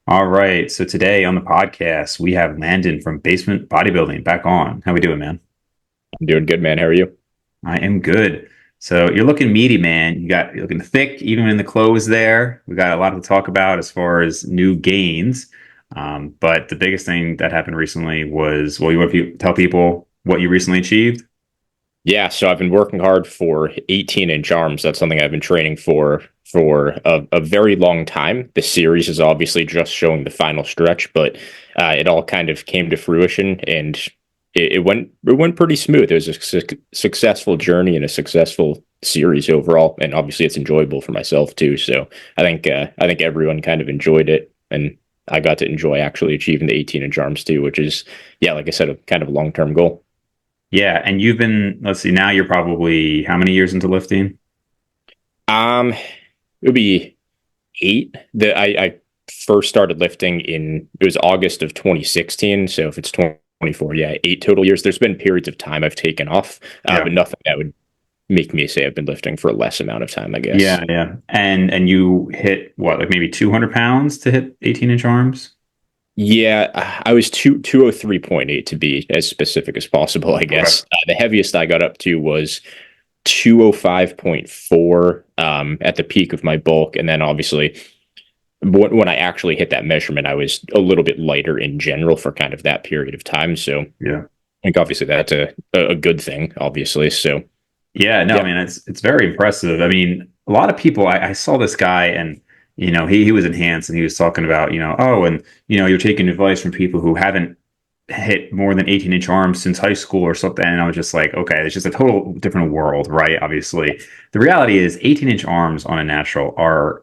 All right. So today on the podcast, we have Landon from Basement Bodybuilding back on. How we doing, man? I'm doing good, man. How are you? I am good. So you're looking meaty, man. You're looking thick, even in the clothes there. We got a lot to talk about as far as new gains. But the biggest thing that happened recently was, well, you want to tell people what you recently achieved? Yeah, so I've been working hard for 18-inch arms. That's something I've been training for a very long time. The series is obviously just showing the final stretch, but it all kind of came to fruition, and it went pretty smooth. It was a successful journey and a successful series overall, and obviously it's enjoyable for myself too. So I think everyone kind of enjoyed it, and I got to enjoy actually achieving the 18-inch arms too, which is, yeah, like I said, a kind of a long-term goal. Yeah. And you've been, let's see, now you're probably how many years into lifting? It would be eight. I first started lifting in it was August of 2016. So if it's 2024, yeah, 8 total years. There's been periods of time I've taken off, Yeah. but nothing that would make me say I've been lifting for a less amount of time, I guess. Yeah. Yeah. And you hit what, like maybe 200 pounds to hit 18-inch arms? Yeah, I was 203.8 to be as specific as possible, I Okay. guess. The heaviest I got up to was 205.4 at the peak of my bulk. And then obviously, when I actually hit that measurement, I was a little bit lighter in general for kind of that period of time. So I Yeah. think obviously that's a good thing, obviously. So Yeah, no, I yeah, mean it's very impressive. I mean, a lot of people. I saw this guy, and he was enhanced, and he was talking about oh, and you're taking advice from people who haven't hit more than 18-inch arms since high school or something. And I was just like, okay, it's just a total different world, right? Obviously, the reality is 18-inch arms on a natural are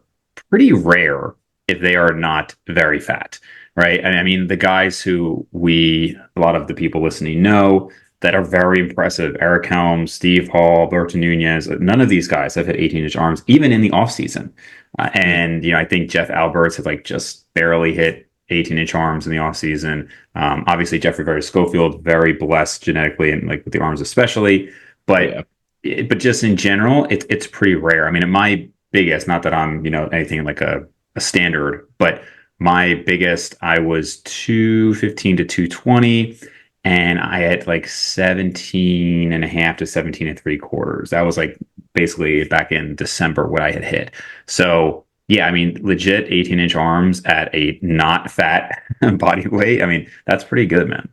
pretty rare if they are not very fat, right? And I mean, the guys who a lot of the people listening know that are very impressive. Eric Helms, Steve Hall, Berto Nunez. None of these guys have hit 18-inch arms, even in the off season. And I think Jeff Alberts had like just barely hit 18-inch arms in the off season. Obviously, Jeffrey Very Schofield, very blessed genetically and like with the arms especially. oh But yeah, but just in general, it's pretty rare. I mean, my biggest, not that I'm anything like a standard, but my biggest, I was 215 to 220, and I had like 17 and a half to 17 and three quarters. That was like basically back in December what I had hit. So yeah, I mean, legit 18-inch arms at a not fat body weight. I mean, that's pretty good, man.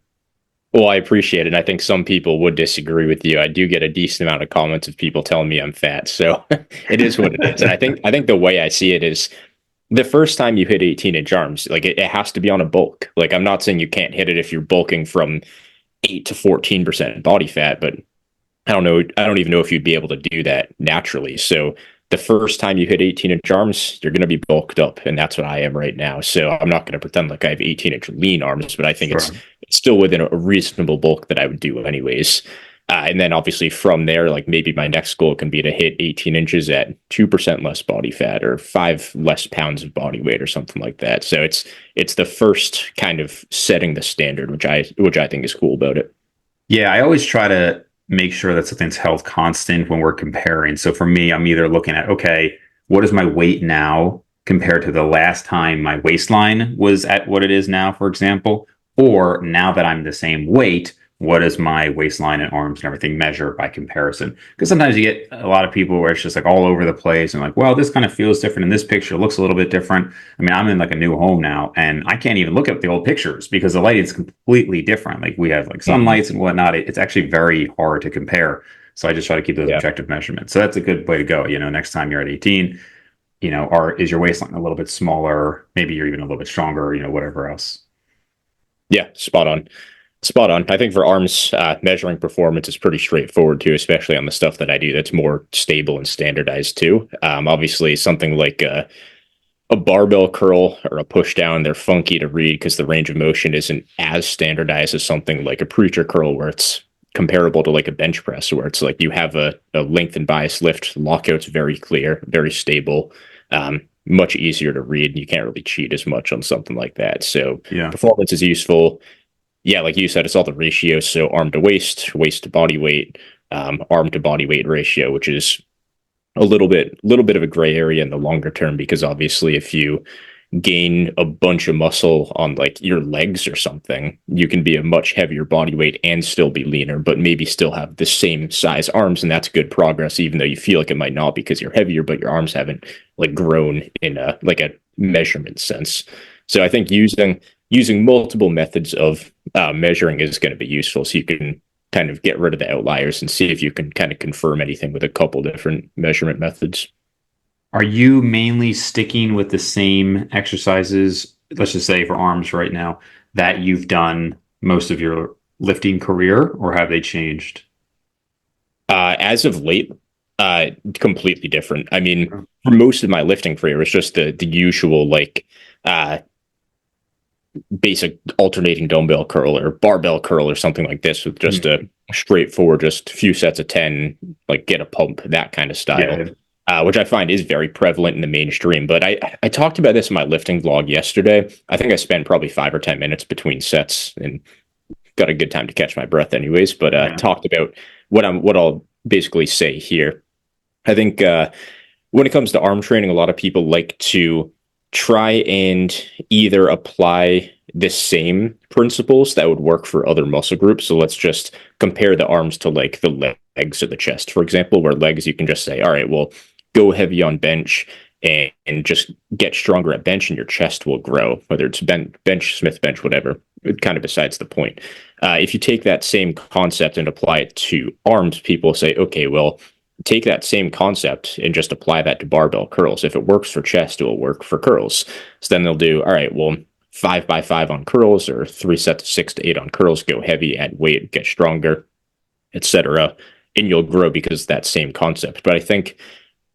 well, I appreciate it. And I think some people would disagree with you. I do get a decent amount of comments of people telling me I'm fat, so it is what it is. And I think the way I see it is the first time you hit 18-inch arms, like it has to be on a bulk. Like I'm not saying you can't hit it if you're bulking from 8 to 14% body fat, but I don't know. I don't even know if you'd be able to do that naturally. So the first time you hit 18-inch arms, you're going to be bulked up, and that's what I am right now. So I'm not going to pretend like I have 18-inch lean arms, but I think it's Sure. still within a reasonable bulk that I would do anyways. And then obviously from there, like maybe my next goal can be to hit 18 inches at 2% less body fat or 5 less pounds of body weight or something like that. So it's the first kind of setting the standard, which I think is cool about it. Yeah, I always try to make sure that something's held constant when we're comparing. So for me, I'm either looking at, okay, what is my weight now compared to the last time my waistline was at what it is now, for example? Or now that I'm the same weight, what does my waistline and arms and everything measure by comparison? Because sometimes you get a lot of people where it's just like all over the place and like, well, this kind of feels different in this picture, looks a little bit different. I mean, I'm in like a new home now, and I can't even look at the old pictures because the lighting is completely different. Like we have like Mhm. sunlights and whatnot. It's actually very hard to compare. So I just try to keep those Yeah. objective measurements. So that's a good way to go. Next time you're at 18, or is your waistline a little bit smaller? Maybe you're even a little bit stronger. Whatever else. Yeah. Spot on. Spot on. I think for arms, measuring performance is pretty straightforward too, especially on the stuff that I do that's more stable and standardized too. Obviously, something like a barbell curl or a push down, they're funky to read because the range of motion isn't as standardized as something like a preacher curl, where it's comparable to like a bench press, where it's like you have a length and bias lift, lockout's very clear, very stable, much easier to read. You can't really cheat as much on something like that. So Yeah. performance is useful. Yeah, like you said, it's all the ratios. So arm to waist, waist to body weight, arm to body weight ratio, which is a little bit of a gray area in the longer term because obviously if you gain a bunch of muscle on like your legs or something, you can be a much heavier body weight and still be leaner, but maybe still have the same size arms. And that's good progress, even though you feel like it might not because you're heavier, but your arms haven't like grown in a like a measurement sense. So I think using multiple methods of measuring is going to be useful. So you can kind of get rid of the outliers and see if you can kind of confirm anything with a couple different measurement methods. Are you mainly sticking with the same exercises, let's just say for arms right now, that you've done most of your lifting career, or have they changed? As of late, completely different. I mean, for most of my lifting career, it's just the usual like uh, basic alternating dumbbell curl or barbell curl or something like this with just a straightforward, just few sets of 10, like get a pump, that kind of style. Yeah. Which I find is very prevalent in the mainstream. But I talked about this in my lifting vlog yesterday. I think I spent probably 5 or 10 minutes between sets and got a good time to catch my breath anyways, but Yeah. talked about what I'll basically say here. I think when it comes to arm training, a lot of people like to try and either apply the same principles that would work for other muscle groups. So let's just compare the arms to like the legs or the chest, for example, where legs you can just say, all right, well, go heavy on bench and just get stronger at bench and your chest will grow, whether it's bench, Smith bench, whatever. It kind of besides the point. If you take that same concept and apply it to arms, people say, okay, well, take that same concept and just apply that to barbell curls. If it works for chest, it will work for curls. So then they'll do, all right, well, 5 by 5 on curls or 3 sets of 6 to 8 on curls, go heavy, add weight, get stronger, etc. And you'll grow because of that same concept. But I think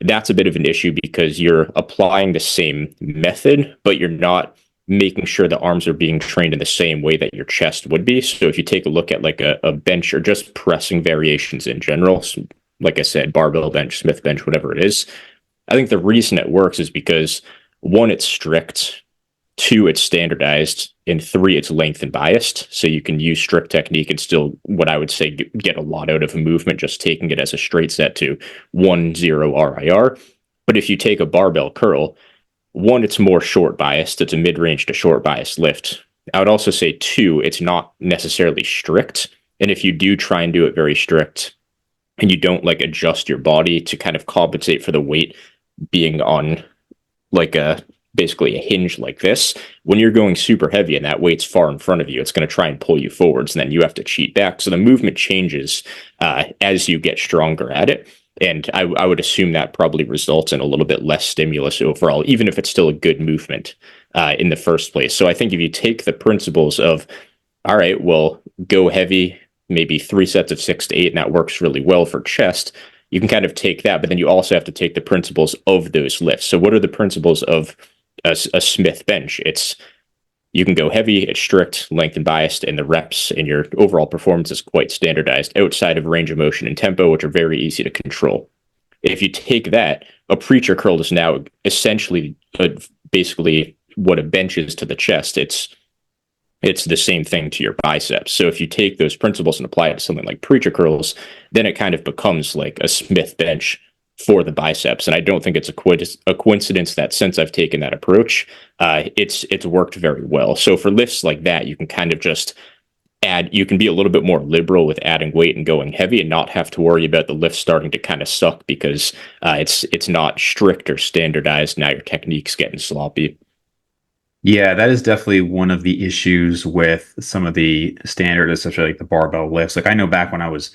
that's a bit of an issue because you're applying the same method, but you're not making sure the arms are being trained in the same way that your chest would be. So if you take a look at like a bench or just pressing variations in general, so like I said, barbell bench, Smith bench, whatever it is, I think the reason it works is because one, it's strict, two, it's standardized, and three, it's length and biased. So you can use strict technique and still, what I would say, get a lot out of a movement, just taking it as a straight set to 1-0 RIR. But if you take a barbell curl, one, it's more short biased. It's a mid-range to short bias lift. I would also say two, it's not necessarily strict. And if you do try and do it very strict and you don't like adjust your body to kind of compensate for the weight being on like a basically a hinge like this, when you're going super heavy and that weight's far in front of you, it's going to try and pull you forwards and then you have to cheat back. So the movement changes as you get stronger at it. And I would assume that probably results in a little bit less stimulus overall, even if it's still a good movement in the first place. So I think if you take the principles of, all right, well, go heavy, maybe 3 sets of 6 to 8, and that works really well for chest, you can kind of take that, but then you also have to take the principles of those lifts. So what are the principles of a Smith bench? It's you can go heavy, it's strict, length and biased, and the reps and your overall performance is quite standardized outside of range of motion and tempo, which are very easy to control. If you take that, a preacher curl is now essentially basically what a bench is to the chest. It's the same thing to your biceps. So if you take those principles and apply it to something like preacher curls, then it kind of becomes like a Smith bench for the biceps. And I don't think it's a coincidence that since I've taken that approach, it's worked very well. So for lifts like that, you can kind of just you can be a little bit more liberal with adding weight and going heavy and not have to worry about the lift starting to kind of suck because it's not strict or standardized. Now your technique's getting sloppy. Yeah, that is definitely one of the issues with some of the standard, especially like the barbell lifts. Like I know back when I was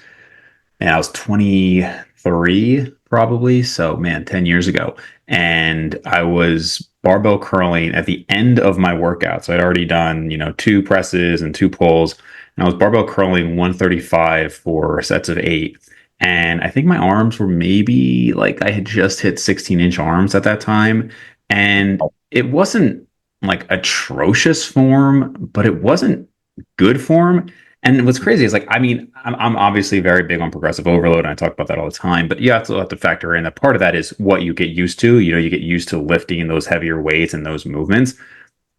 23 probably, so man, 10 years ago, and I was barbell curling at the end of my workout. So I'd already done, 2 presses and 2 pulls, and I was barbell curling 135 for sets of 8. And I think my arms were maybe like I had just hit 16-inch arms at that time, and it wasn't like atrocious form, but it wasn't good form. And what's crazy is like, I mean, I'm obviously very big on progressive overload, and I talk about that all the time. But you have to factor in that part of that is what you get used to. You get used to lifting those heavier weights and those movements.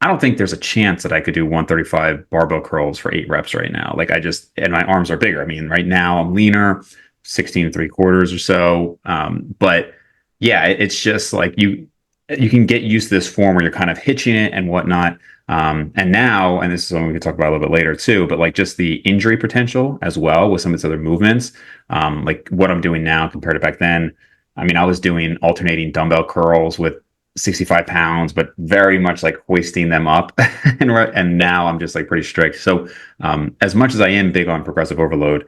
I don't think there's a chance that I could do 135 barbell curls for 8 reps right now. Like and my arms are bigger. I mean, right now I'm leaner, 16 and 3/4 or so. But yeah, it's just like you can get used to this form where you're kind of hitching it and whatnot. And now, and this is something we can talk about a little bit later too, but like just the injury potential as well with some of its other movements, like what I'm doing now compared to back then. I mean, I was doing alternating dumbbell curls with 65 pounds, but very much like hoisting them up. And now I'm just like pretty strict. So, as much as I am big on progressive overload,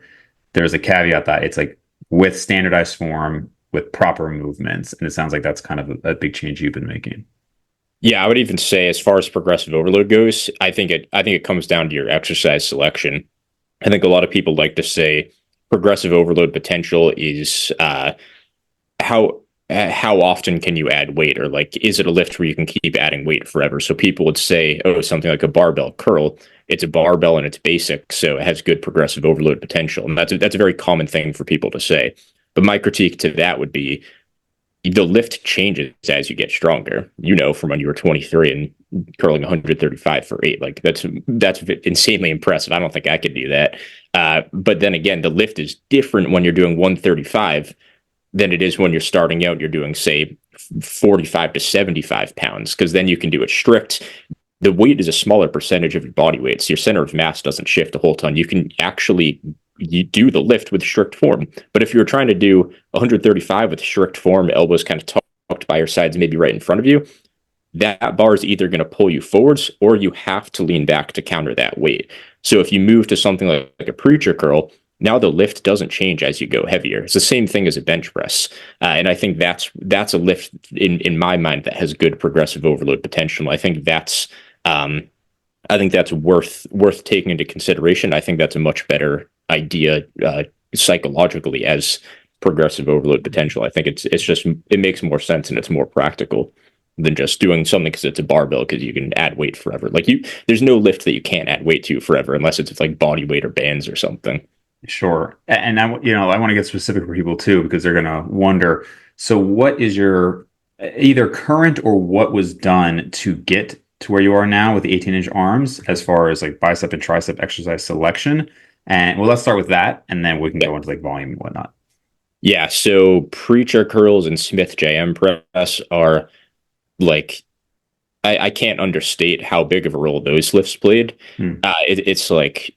there's a caveat that it's like with standardized form with proper movements. And it sounds like that's kind of a big change you've been making. Yeah, I would even say as far as progressive overload goes, I think it comes down to your exercise selection. I think a lot of people like to say progressive overload potential is how how often can you add weight, or like is it a lift where you can keep adding weight forever? So people would say, oh, something like a barbell curl, it's a barbell and it's basic, so it has good progressive overload potential, and that's a very common thing for people to say. But my critique to that would be the lift changes as you get stronger. You know, from when you were 23 and curling 135 for 8, like that's insanely impressive. I don't think I could do that. But then again, the lift is different when you're doing 135 than it is when you're starting out. You're doing, say, 45 to 75 pounds, because then you can do it strict. The weight is a smaller percentage of your body weight, so your center of mass doesn't shift a whole ton. You can actually you do the lift with strict form. But if you're trying to do 135 with strict form, elbows kind of tucked by your sides, maybe right in front of you, that bar is either going to pull you forwards or you have to lean back to counter that weight. So if you move to something like a preacher curl, now the lift doesn't change as you go heavier. It's the same thing as a bench press, and I think that's a lift in my mind that has good progressive overload potential. I think that's worth taking into consideration. I think that's a much better idea psychologically as progressive overload potential. I think it's just it makes more sense and it's more practical than just doing something because it's a barbell, because you can add weight forever. Like there's no lift that you can't add weight to forever unless it's like body weight or bands or something. Sure. And I want to get specific for people too, because they're going to wonder. So what is your either current or what was done to get to where you are now with the 18-inch arms as far as like bicep and tricep exercise selection? And well, let's start with that, and then we can Yeah. go into like volume and whatnot. Yeah, so preacher curls and Smith JM press are like I can't understate how big of a role those lifts played. Hmm. It's like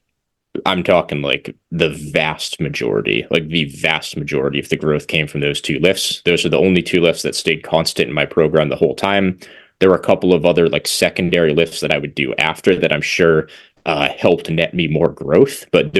I'm talking like the vast majority of the growth came from those two lifts. Those are the only two lifts that stayed constant in my program the whole time. There were a couple of other like secondary lifts that I would do after that I'm sure helped net me more growth, but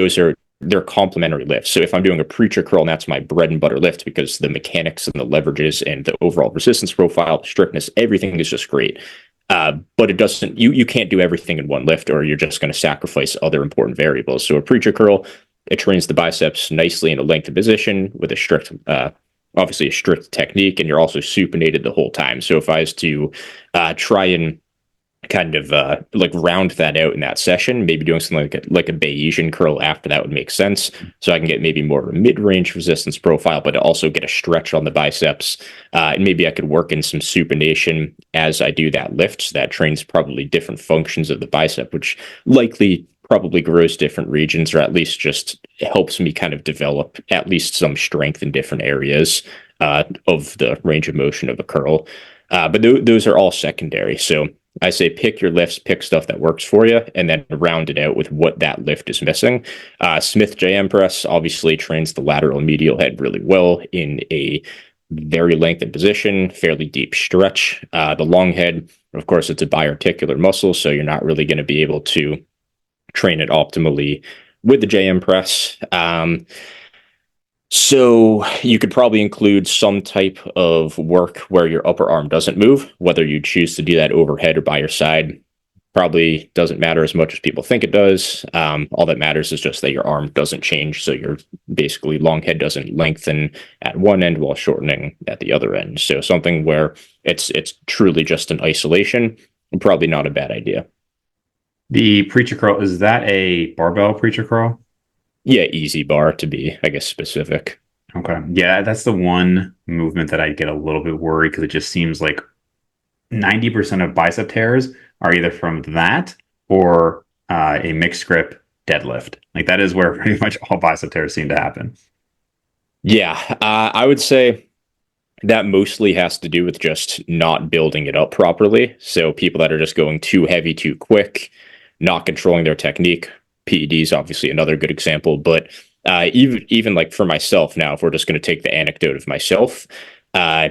they're complementary lifts. So if I'm doing a preacher curl and that's my bread and butter lift because the mechanics and the leverages and the overall resistance profile, the strictness, everything is just great. But it doesn't, you can't do everything in one lift or you're just going to sacrifice other important variables. So a preacher curl, it trains the biceps nicely in a lengthened position with obviously a strict technique, and you're also supinated the whole time. So if I was to try and kind of like round that out in that session, maybe doing something like a Bayesian curl after that would make sense. So I can get maybe more of a mid-range resistance profile, but also get a stretch on the biceps. And maybe I could work in some supination as I do that lift. So that trains probably different functions of the bicep, which likely probably grows different regions, or at least just helps me kind of develop at least some strength in different areas of the range of motion of a curl. But those are all secondary. So I say pick your lifts, pick stuff that works for you, and then round it out with what that lift is missing. Smith JM press obviously trains the lateral and medial head really well in a very lengthened position, fairly deep stretch. The long head, of course, it's a biarticular muscle, so you're not really going to be able to train it optimally with the JM press. So you could probably include some type of work where your upper arm doesn't move, whether you choose to do that overhead or by your side. Probably doesn't matter as much as people think it does. All that matters is just that your arm doesn't change. So your basically long head doesn't lengthen at one end while shortening at the other end. So something where it's truly just an isolation, probably not a bad idea. The preacher curl, is that a barbell preacher curl? Yeah, easy bar to be, I guess, specific. Okay. Yeah, that's the one movement that I get a little bit worried because it just seems like 90% of bicep tears are either from that or a mixed grip deadlift. Like that is where pretty much all bicep tears seem to happen. Yeah, I would say That mostly has to do with just not building it up properly. So people that are just going too heavy too quick, not controlling their technique. PED is obviously another good example, but even like for myself now, if we're just going to take the anecdote of myself, uh,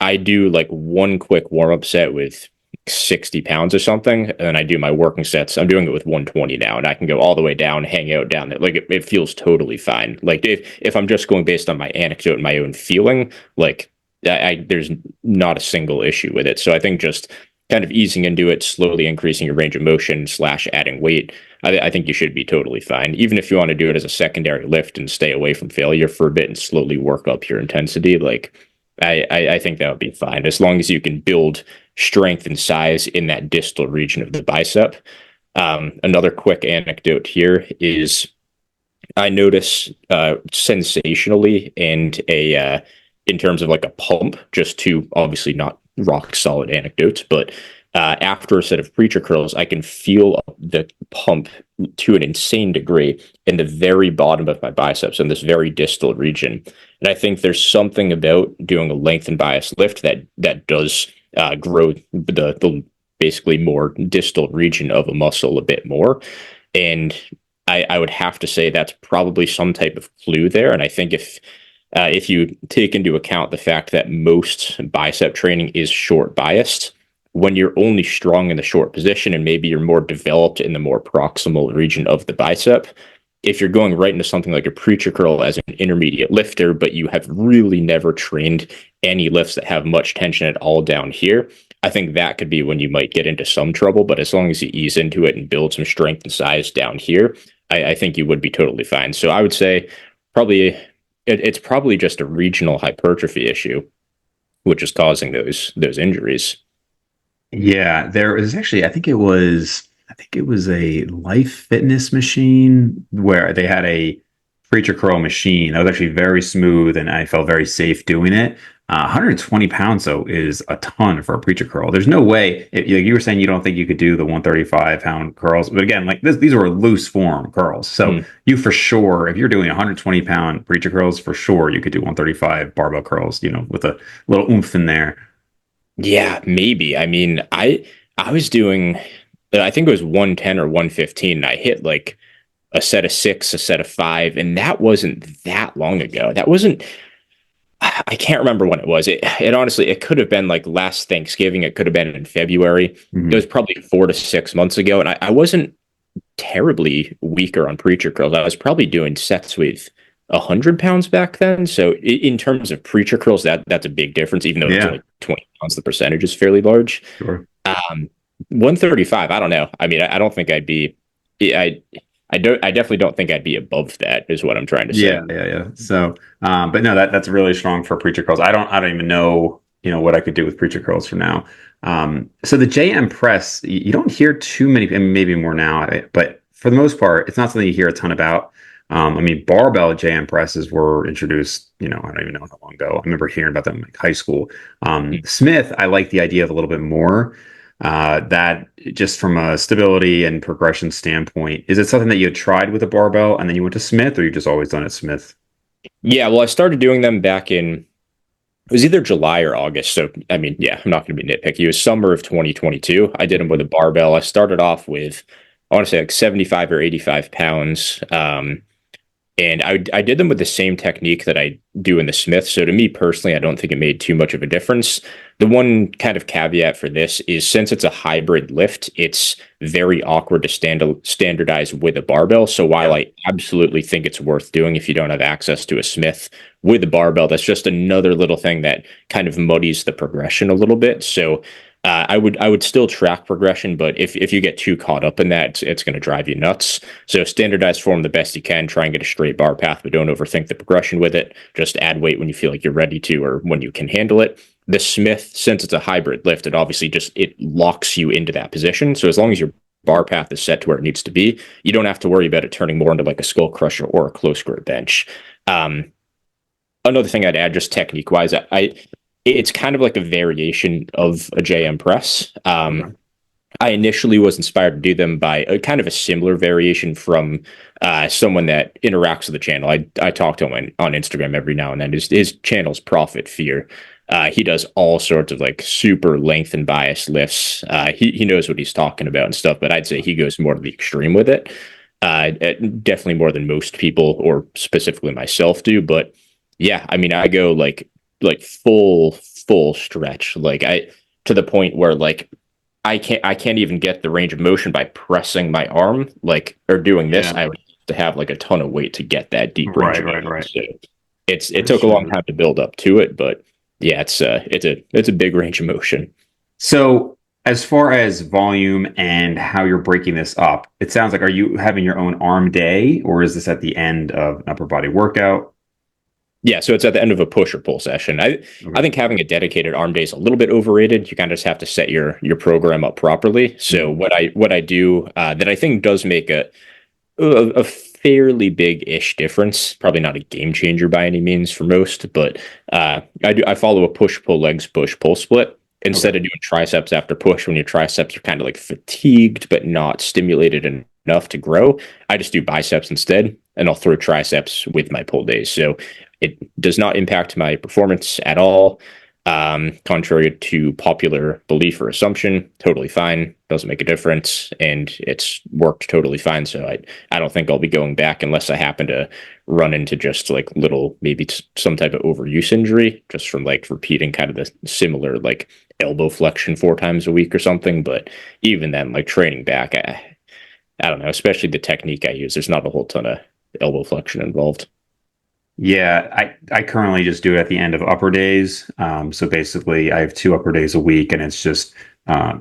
I do like one quick warm up set with 60 pounds or something, and then I do my working sets. I'm doing it with 120 now, and I can go all the way down, hang out down there. Like it feels totally fine. Like if I'm just going based on my anecdote and my own feeling, like there's not a single issue with it. So I think just kind of easing into it, slowly increasing your range of motion slash adding weight, I think you should be totally fine. Even if you want to do it as a secondary lift and stay away from failure for a bit and slowly work up your intensity, like I think that would be fine as long as you can build strength and size in that distal region of the bicep. Another quick anecdote here is I notice sensationally and a in terms of like a pump, just to obviously not rock solid anecdotes, but after a set of preacher curls, I can feel the pump to an insane degree in the very bottom of my biceps in this very distal region. And I think there's something about doing a length and bias lift that does grow the basically more distal region of a muscle a bit more. And I would have to say that's probably some type of clue there. And I think if you take into account the fact that most bicep training is short biased, when you're only strong in the short position and maybe you're more developed in the more proximal region of the bicep, if you're going right into something like a preacher curl as an intermediate lifter, but you have really never trained any lifts that have much tension at all down here, I think that could be when you might get into some trouble. But as long as you ease into it and build some strength and size down here, I think you would be totally fine. So I would say probably it's probably just a regional hypertrophy issue, which is causing those injuries. Yeah, there was actually, I think it was a Life Fitness machine where they had a preacher curl machine that was actually very smooth, and I felt very safe doing it. 120 pounds though is a ton for a preacher curl. There's no way. Like you were saying, you don't think you could do the 135-pound curls, but again, like these were loose form curls. So Mm. you for sure, if you're doing 120-pound preacher curls, for sure you could do 135 barbell curls. With a little oomph in there. Yeah, maybe. I mean, I was doing I think it was 110 or 115. And I hit like a set of six, a set of five, and that wasn't that long ago. That wasn't I can't remember when it was. It honestly, it could have been like last Thanksgiving. It could have been in February. It Mhm. was probably 4 to 6 months ago. And I wasn't terribly weaker on preacher curls. I was probably doing sets with 100 pounds back then. So in terms of preacher curls, that's a big difference, even though there's Yeah, only 20 pounds, the percentage is fairly large. sure. Um, 135, I don't know. I mean, I don't think I'd be, I definitely don't think I'd be above that, is what I'm trying to say. Yeah, yeah, yeah. So, but no, that's really strong for preacher curls. I don't even know, what I could do with preacher curls from now. So the JM press, you don't hear too many, and maybe more now, but for the most part, it's not something you hear a ton about. I mean, barbell JM presses were introduced, I don't even know how long ago. I remember hearing about them in like high school. Smith, I like the idea of a little bit more. That just from a stability and progression standpoint, is it something that you had tried with a barbell and then you went to Smith, or you just always done it Smith? Yeah, well, I started doing them back in, it was either July or August. So, I mean, yeah, I'm not going to be nitpicky. It was summer of 2022. I did them with a barbell. I started off with, I want to say like 75 or 85 pounds. And I did them with the same technique that I do in the Smith. So to me personally, I don't think it made too much of a difference. The one kind of caveat for this is since it's a hybrid lift, it's very awkward to standardize with a barbell. So while Yeah. I absolutely think it's worth doing if you don't have access to a Smith with a barbell, that's just another little thing that kind of muddies the progression a little bit. So I would still track progression, but if you get too caught up in that, it's going to drive you nuts. So standardize form the best you can. Try and get a straight bar path, but don't overthink the progression with it. Just add weight when you feel like you're ready to, or when you can handle it. The Smith, since it's a hybrid lift, it obviously just it locks you into that position. So as long as your bar path is set to where it needs to be, you don't have to worry about it turning more into like a skull crusher or a close grip bench. Um, Another thing I'd add, just technique wise, it's kind of like a variation of a JM press. I initially was inspired to do them by a kind of a similar variation from someone that interacts with the channel. I talk to him on Instagram every now and then. His channel's Profit Fear. He does all sorts of like super length and bias lifts. He knows what he's talking about and stuff, but I'd say he goes more to the extreme with it. Definitely more than most people, or specifically myself, do. But yeah, I mean, I go like full stretch, like I to the point where like I can't even get the range of motion by pressing my arm, like, or doing this. Yeah. I would have to have like a ton of weight to get that deep range Right, of right, motion. right. So it For took a long sure. time to build up to it, but yeah, it's a big range of motion. So, as far as volume and how you're breaking this up, it sounds like, are you having your own arm day, or is this at the end of an upper body workout? Yeah, so it's at the end of a push or pull session. I Okay. think having a dedicated arm day is a little bit overrated. You kind of just have to set your program up properly. So Mhm. what I do that I think does make a fairly big-ish difference. Probably not a game changer by any means for most, but I follow a push pull legs push pull split Okay. instead of doing triceps after push. When your triceps are kind of like fatigued but not stimulated enough to grow, I just do biceps instead, and I'll throw triceps with my pull days. So it does not impact my performance at all. Contrary to popular belief or assumption, totally fine. Doesn't make a difference, and it's worked totally fine. So I don't think I'll be going back unless I happen to run into just like little, maybe some type of overuse injury just from like repeating kind of the similar like elbow flexion 4 times a week or something. But even then, like training back, I don't know, especially the technique I use, there's not a whole ton of elbow flexion involved. Yeah, I currently just do it at the end of upper days. So basically, I have two upper days a week, and it's just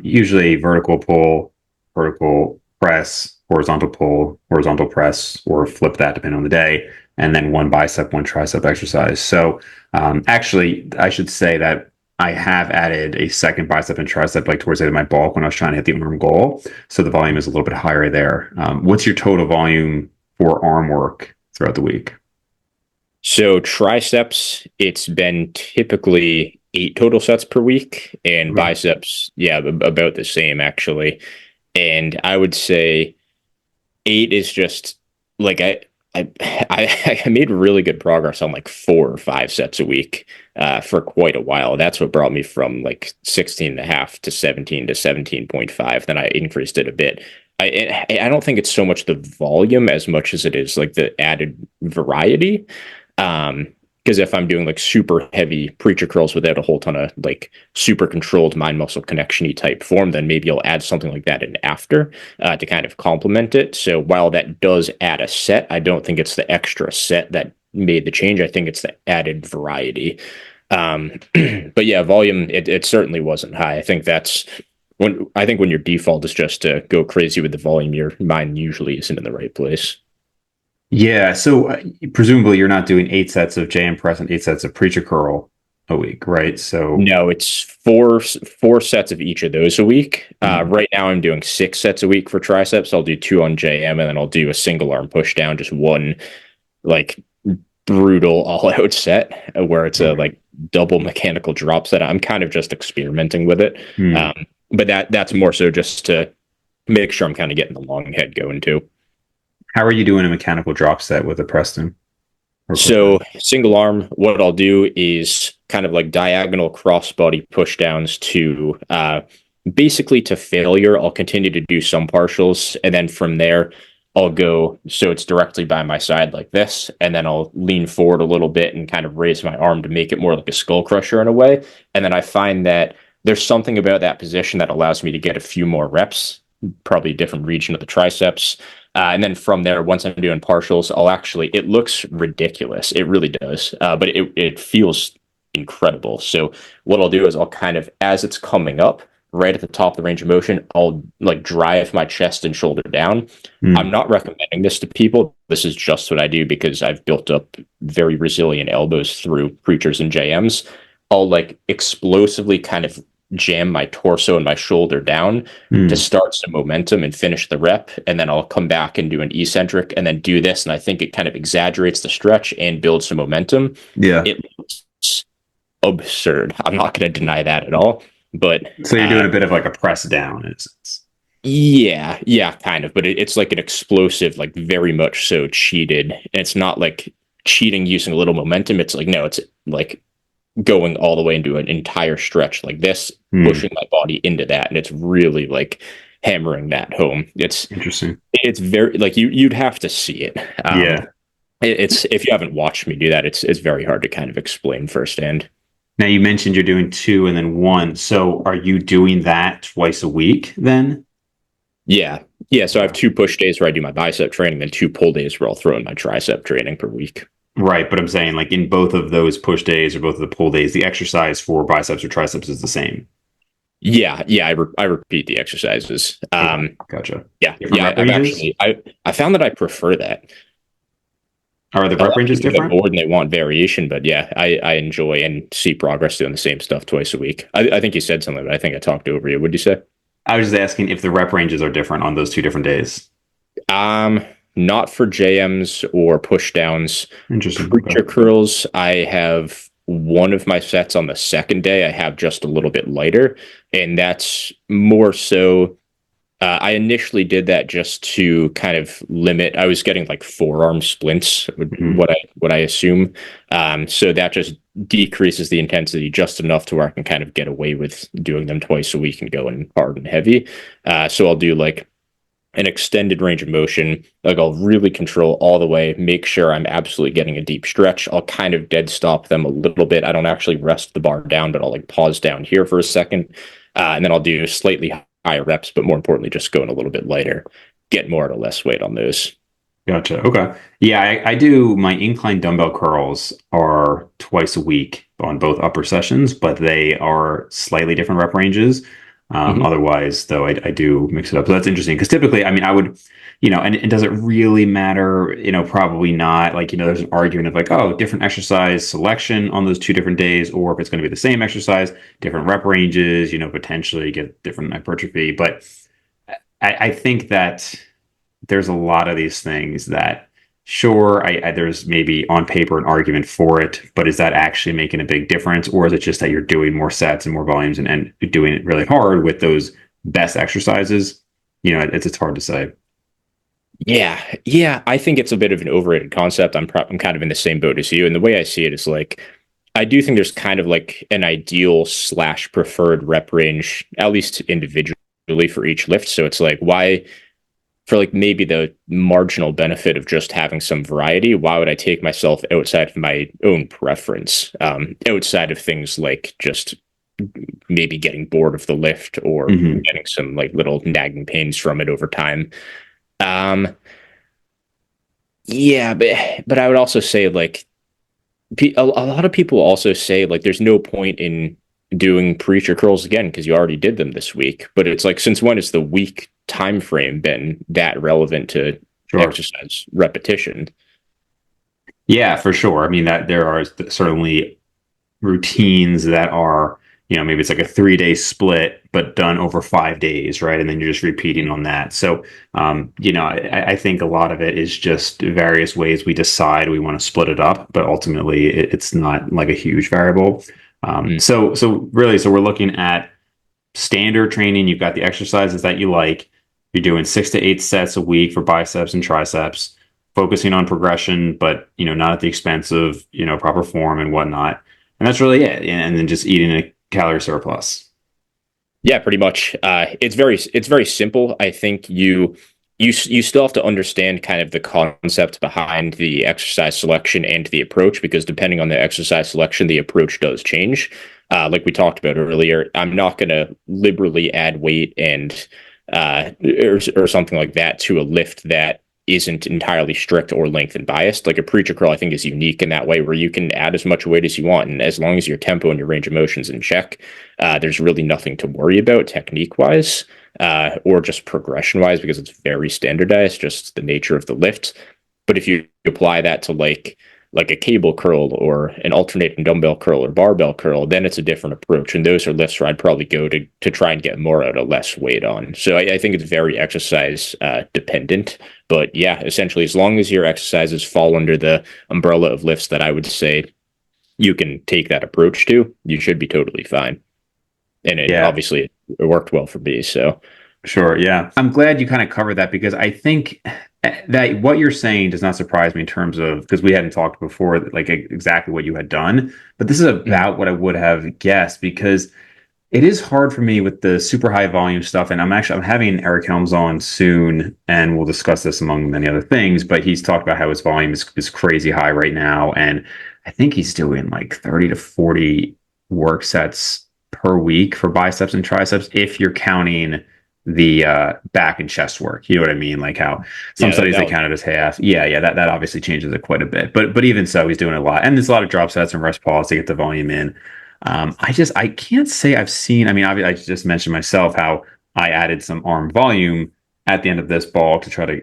usually vertical pull, vertical press, horizontal pull, horizontal press, or flip that depending on the day, and then one bicep, one tricep exercise. So actually, I should say that I have added a second bicep and tricep like towards the end of my bulk when I was trying to hit the arm goal. So the volume is a little bit higher there. What's your total volume for arm work throughout the week? So triceps, it's been typically 8 total sets per week, and Okay. biceps, yeah, about the same actually. And I would say eight is just like I I made really good progress on like 4 or 5 sets a week for quite a while. That's what brought me from like 16 and a half to 17 to 17.5. Then I increased it a bit. I don't think it's so much the volume as much as it is like the added variety. Um, because if I'm doing like super heavy preacher curls without a whole ton of like super controlled mind muscle connection type form, then maybe I'll add something like that in after to kind of complement it. So while that does add a set, I don't think it's the extra set that made the change. I think it's the added variety. But yeah, volume, it certainly wasn't high. I think when your default is just to go crazy with the volume, your mind usually isn't in the right place. Yeah, so presumably you're not doing 8 sets of JM press and 8 sets of preacher curl a week, right? So, No, it's four sets of each of those a week. mm, Right now, I'm doing 6 sets a week for triceps. I'll do two on JM, and then I'll do a single arm push down, just one like brutal all out set where it's a okay. like double mechanical drop set. I'm kind of just experimenting with it, Hmm. but that's more so just to make sure I'm kind of getting the long head going too. How are you doing a mechanical drop set with a Preston or push So down? single arm, what I'll do is kind of like diagonal crossbody push downs to basically to failure. I'll continue to do some partials, and then from there, I'll go so it's directly by my side like this, and then I'll lean forward a little bit and kind of raise my arm to make it more like a skull crusher in a way. And then I find that there's something about that position that allows me to get a few more reps, probably a different region of the triceps. And then from there, once I'm doing partials, it looks ridiculous. It really does. But it feels incredible. So what I'll do is I'll kind of, as it's coming up, right at the top of the range of motion, I'll like drive my chest and shoulder down. I'm Hmm. not recommending this to people. This is just what I do because I've built up very resilient elbows through preachers and JMs. I'll like explosively kind of jam my torso and my shoulder down to Hmm. start some momentum and finish the rep. And then I'll come back and do an eccentric and then do this. And I think it kind of exaggerates the stretch and builds some momentum. Yeah. It looks absurd. I'm not going to deny that at all. But So you're doing a bit of like a press down in a sense. yeah, kind of. But it's like an explosive, like very much so cheated. And it's not like cheating using a little momentum. It's like, no, it's like going all the way into an entire stretch like this, Hmm. pushing my body into that, and it's really like hammering that home. Interesting. It's very like you'd have to see it. Yeah. It's if you haven't watched me do that, it's very hard to kind of explain firsthand. Now you mentioned you're doing two and then one. So are you doing that twice a week then? Yeah. Yeah. So I have 2 push days where I do my bicep training, then 2 pull days where I'll throw in my tricep training per week. Right, but I'm saying like in both of those push days or both of the pull days, the exercise for biceps or triceps is the same. Yeah. Yeah. I repeat the exercises. Okay, gotcha. Yeah. Different Yeah. rep ranges? I found that I prefer that. Are the A rep lot of ranges people get different? bored and they want variation, but yeah, I enjoy and see progress doing the same stuff twice a week. I think you said something, but I think I talked over you. What did you say? I was just asking if the rep ranges are different on those two different days. Um, Not for JMs or push downs. Interesting. Okay. Preacher curls, I have one of my sets on the second day. I have just a little bit lighter, and that's more so. I initially did that just to kind of limit. I was getting like forearm splints, Mhm. what I assume. So that just decreases the intensity just enough to where I can kind of get away with doing them twice a week and going hard and heavy. So I'll do like an extended range of motion. Like I'll really control all the way, make sure I'm absolutely getting a deep stretch. I'll kind of dead stop them a little bit. I don't actually rest the bar down, but I'll like pause down here for a second. And then I'll do slightly higher reps, but more importantly, just going a little bit lighter, get more at a less weight on those. Gotcha. Okay. Yeah, I do my incline dumbbell curls are twice a week on both upper sessions, but they are slightly different rep ranges. Mhm. Otherwise, though, I do mix it up. So that's interesting because typically, I mean, I would, and does it really matter? Probably not. Like, there's an argument of like, oh, different exercise selection on those two different days, or if it's going to be the same exercise, different rep ranges, potentially get different hypertrophy. But I think that there's a lot of these things that sure there's maybe on paper an argument for it, but is that actually making a big difference, or is it just that you're doing more sets and more volumes and doing it really hard with those best exercises? It's hard to say. Yeah, yeah, I think it's a bit of an overrated concept. I'm kind of in the same boat as you, and the way I see it is like I do think there's kind of like an ideal slash preferred rep range, at least individually for each lift. So it's like why for like maybe the marginal benefit of just having some variety, why would I take myself outside of my own preference, outside of things like just maybe getting bored of the lift or Hmm. getting some like little nagging pains from it over time. Um, yeah, but I would also say like a lot of people also say like there's no point in doing preacher curls again because you already did them this week. But it's like since when has the week time frame been that relevant to Sure. exercise repetition? Yeah, for sure. I mean that there are certainly routines that are, maybe it's like a 3 day split, but done over 5 days, right? And then you're just repeating on that. So, I think a lot of it is just various ways we decide we want to split it up, but ultimately it's not like a huge variable. Mm. So really, so we're looking at standard training. You've got the exercises that you like. You're doing 6 to 8 sets a week for biceps and triceps, focusing on progression, but not at the expense of proper form and whatnot. And that's really it. And then just eating a calorie surplus. Yeah, pretty much. It's very simple. I think you still have to understand kind of the concept behind the exercise selection and the approach because depending on the exercise selection, the approach does change. Like we talked about earlier, I'm not going to liberally add weight and or something like that to a lift that isn't entirely strict or length and biased. Like a preacher curl, I think is unique in that way where you can add as much weight as you want, and as long as your tempo and your range of motion is in check, there's really nothing to worry about technique wise or just progression wise because it's very standardized, just the nature of the lift. But if you apply that to like a cable curl or an alternating dumbbell curl or barbell curl, then it's a different approach. And those are lifts where I'd probably go to try and get more out of less weight on. So I think it's very exercise dependent. But yeah, essentially, as long as your exercises fall under the umbrella of lifts that I would say you can take that approach to, you should be totally fine. And it Yeah, obviously it worked well for me. So sure. Yeah. I'm glad you kind of covered that because I think That what you're saying does not surprise me in terms of because we hadn't talked before, like exactly what you had done, but this is Mhm. about what I would have guessed because it is hard for me with the super high volume stuff. And I'm having Eric Helms on soon, and we'll discuss this among many other things. But he's talked about how his volume is crazy high right now, and I think he's doing like 30 to 40 work sets per week for biceps and triceps if you're counting the back and chest work. You know what I mean? Like how some Yeah, studies they that count it as half. Yeah, that obviously changes it quite a bit. But even so, he's doing a lot, and there's a lot of drop sets and rest pause to get the volume in. I can't say I've seen. I mean, I just mentioned myself how I added some arm volume at the end of this ball to try to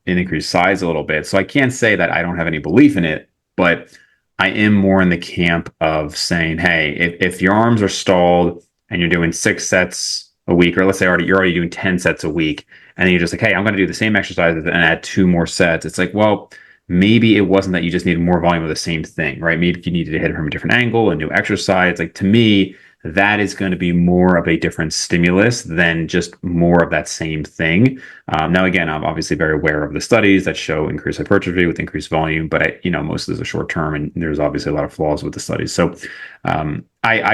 increase size a little bit. So I can't say that I don't have any belief in it, but I am more in the camp of saying, hey, if your arms are stalled and you're doing 6 sets a week, or let's say you're already doing 10 sets a week, and then you're just like, hey, I'm going to do the same exercises and add 2 more sets. It's like, well, maybe it wasn't that you just needed more volume of the same thing, right? Maybe you needed to hit it from a different angle, a new exercise. Like to me, that is going to be more of a different stimulus than just more of that same thing. Now, again, I'm obviously very aware of the studies that show increased hypertrophy with increased volume, but most of those are short term, and there's obviously a lot of flaws with the studies. So, I'm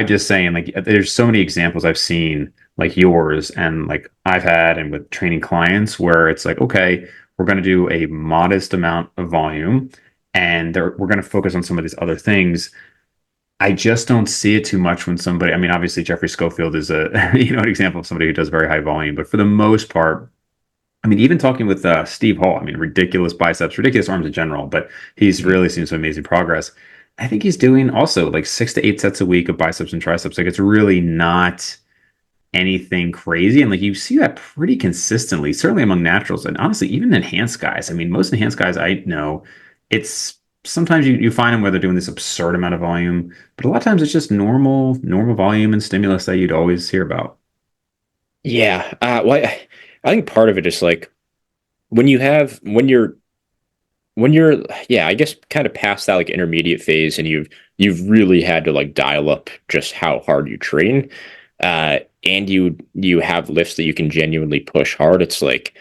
just saying, like, there's so many examples I've seen like yours, and like I've had, and with training clients, where it's like, okay, we're going to do a modest amount of volume and we're going to focus on some of these other things. I just don't see it too much when somebody, I mean, obviously Jeffrey Schofield is a, an example of somebody who does very high volume, but for the most part, I mean, even talking with Steve Hall, I mean, ridiculous biceps, ridiculous arms in general, but he's Mhm. really seen some amazing progress. I think he's doing also like 6 to 8 sets a week of biceps and triceps. Like it's really not anything crazy. And like you see that pretty consistently, certainly among naturals and honestly, even enhanced guys. I mean, most enhanced guys I know, it's sometimes you find them where they're doing this absurd amount of volume, but a lot of times it's just normal volume and stimulus that you'd always hear about. Yeah, well, I think part of it is like when you have when you're yeah, I guess kind of past that like intermediate phase, and you've really had to like dial up just how hard you train, and you have lifts that you can genuinely push hard. It's like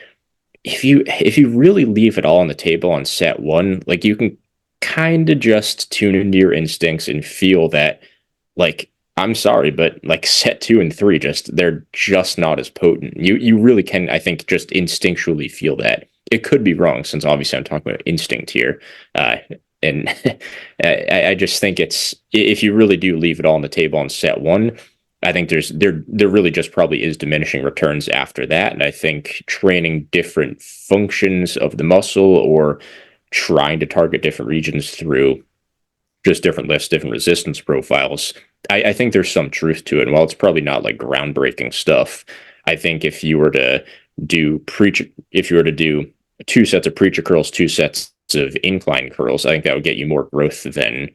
if you really leave it all on the table on set one, like you can kind of just tune into your instincts and feel that, like, I'm sorry, but like set two and three, just they're just not as potent. You really can, I think, just instinctually feel that. It could be wrong, since obviously I'm talking about instinct here, uh, and I just think it's if you really do leave it all on the table on set one, I think there really just probably is diminishing returns after that. And I think training different functions of the muscle, or trying to target different regions through just different lifts, different resistance profiles, I think there's some truth to it. And while it's probably not like groundbreaking stuff, I think if you were to do 2 sets of preacher curls, 2 sets of incline curls, I think that would get you more growth than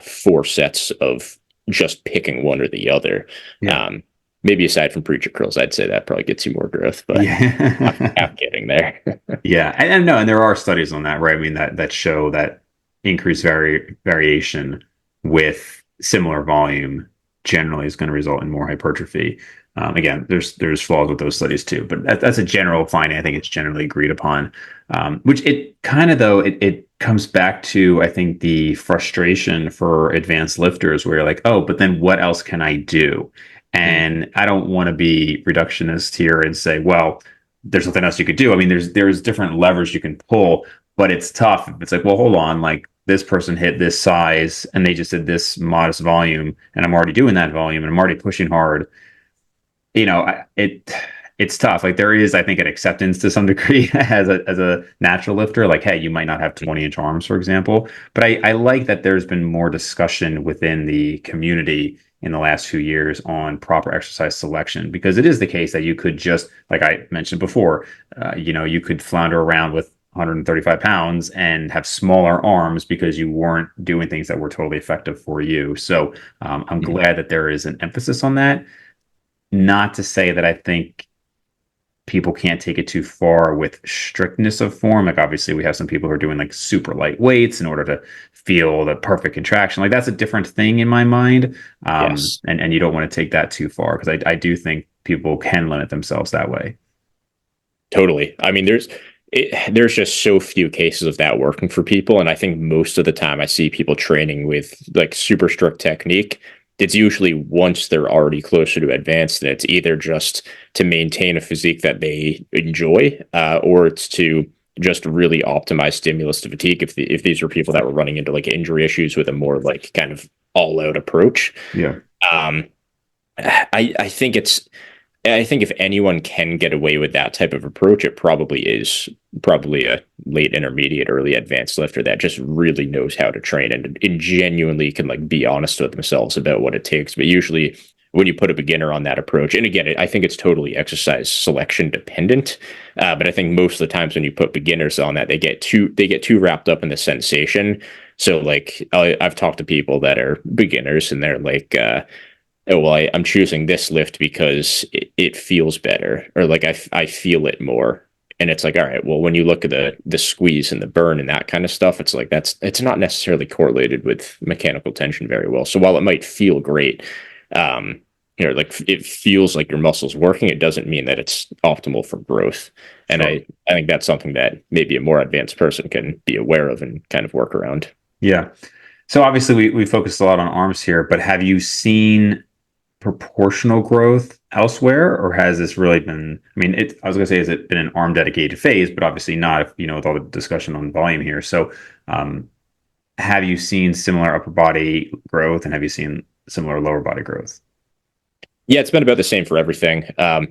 4 sets of just picking one or the other. Yeah. Um, Maybe aside from preacher curls, I'd say that probably gets you more growth, but Yeah. half getting there. Yeah, and no, and there are studies on that, right? I mean that show that increased variation with similar volume generally is going to result in more hypertrophy. Again, there's flaws with those studies too, but that's a general finding. I think it's generally agreed upon. Which it kind of though it comes back to I think the frustration for advanced lifters, where you're like, oh, but then what else can I do? Mm. And I don't want to be reductionist here and say, well, there's nothing else you could do. I mean, there's different levers you can pull, but it's tough. It's like, well, hold on, like this person hit this size and they just did this modest volume, and I'm already doing that volume and I'm already pushing hard. It's tough. Like there is, I think, an acceptance to some degree as a natural lifter. Like, hey, you might not have 20-inch arms, for example, but I like that there's been more discussion within the community in the last few years on proper exercise selection, because it is the case that you could just, like I mentioned before, you could flounder around with 135 pounds and have smaller arms because you weren't doing things that were totally effective for you. So I'm Mm. glad that there is an emphasis on that. Not to say that I think people can't take it too far with strictness of form. Like obviously we have some people who are doing like super light weights in order to feel the perfect contraction. Like that's a different thing in my mind. Yes. And you don't want to take that too far because I do think people can limit themselves that way. Totally. I mean, there's just so few cases of that working for people. And I think most of the time I see people training with like super strict technique. It's usually once they're already closer to advanced, and it's either just to maintain a physique that they enjoy, or it's to just really optimize stimulus to fatigue. If these are people that were running into like injury issues with a more like kind of all out approach, Yeah. um, I think it's I think if anyone can get away with that type of approach, it probably a late intermediate, early advanced lifter that just really knows how to train and genuinely can like be honest with themselves about what it takes. But usually when you put a beginner on that approach, and again, I think it's totally exercise selection dependent. But I think most of the times when you put beginners on that, they get too wrapped up in the sensation. So like I've talked to people that are beginners and they're like, oh well, I'm choosing this lift because it feels better, or like I feel it more. And it's like, all right, well, when you look at the squeeze and the burn and that kind of stuff, it's like it's not necessarily correlated with mechanical tension very well. So while it might feel great, um, like it feels like your muscles working, it doesn't mean that it's optimal for growth. And Sure. I think that's something that maybe a more advanced person can be aware of and kind of work around. Yeah. So obviously we focused a lot on arms here, but have you seen proportional growth elsewhere, or has this really been? I mean, I was going to say, has it been an arm dedicated phase? But obviously not. If, with all the discussion on volume here. So, um, have you seen similar upper body growth, and have you seen similar lower body growth? Yeah, it's been about the same for everything.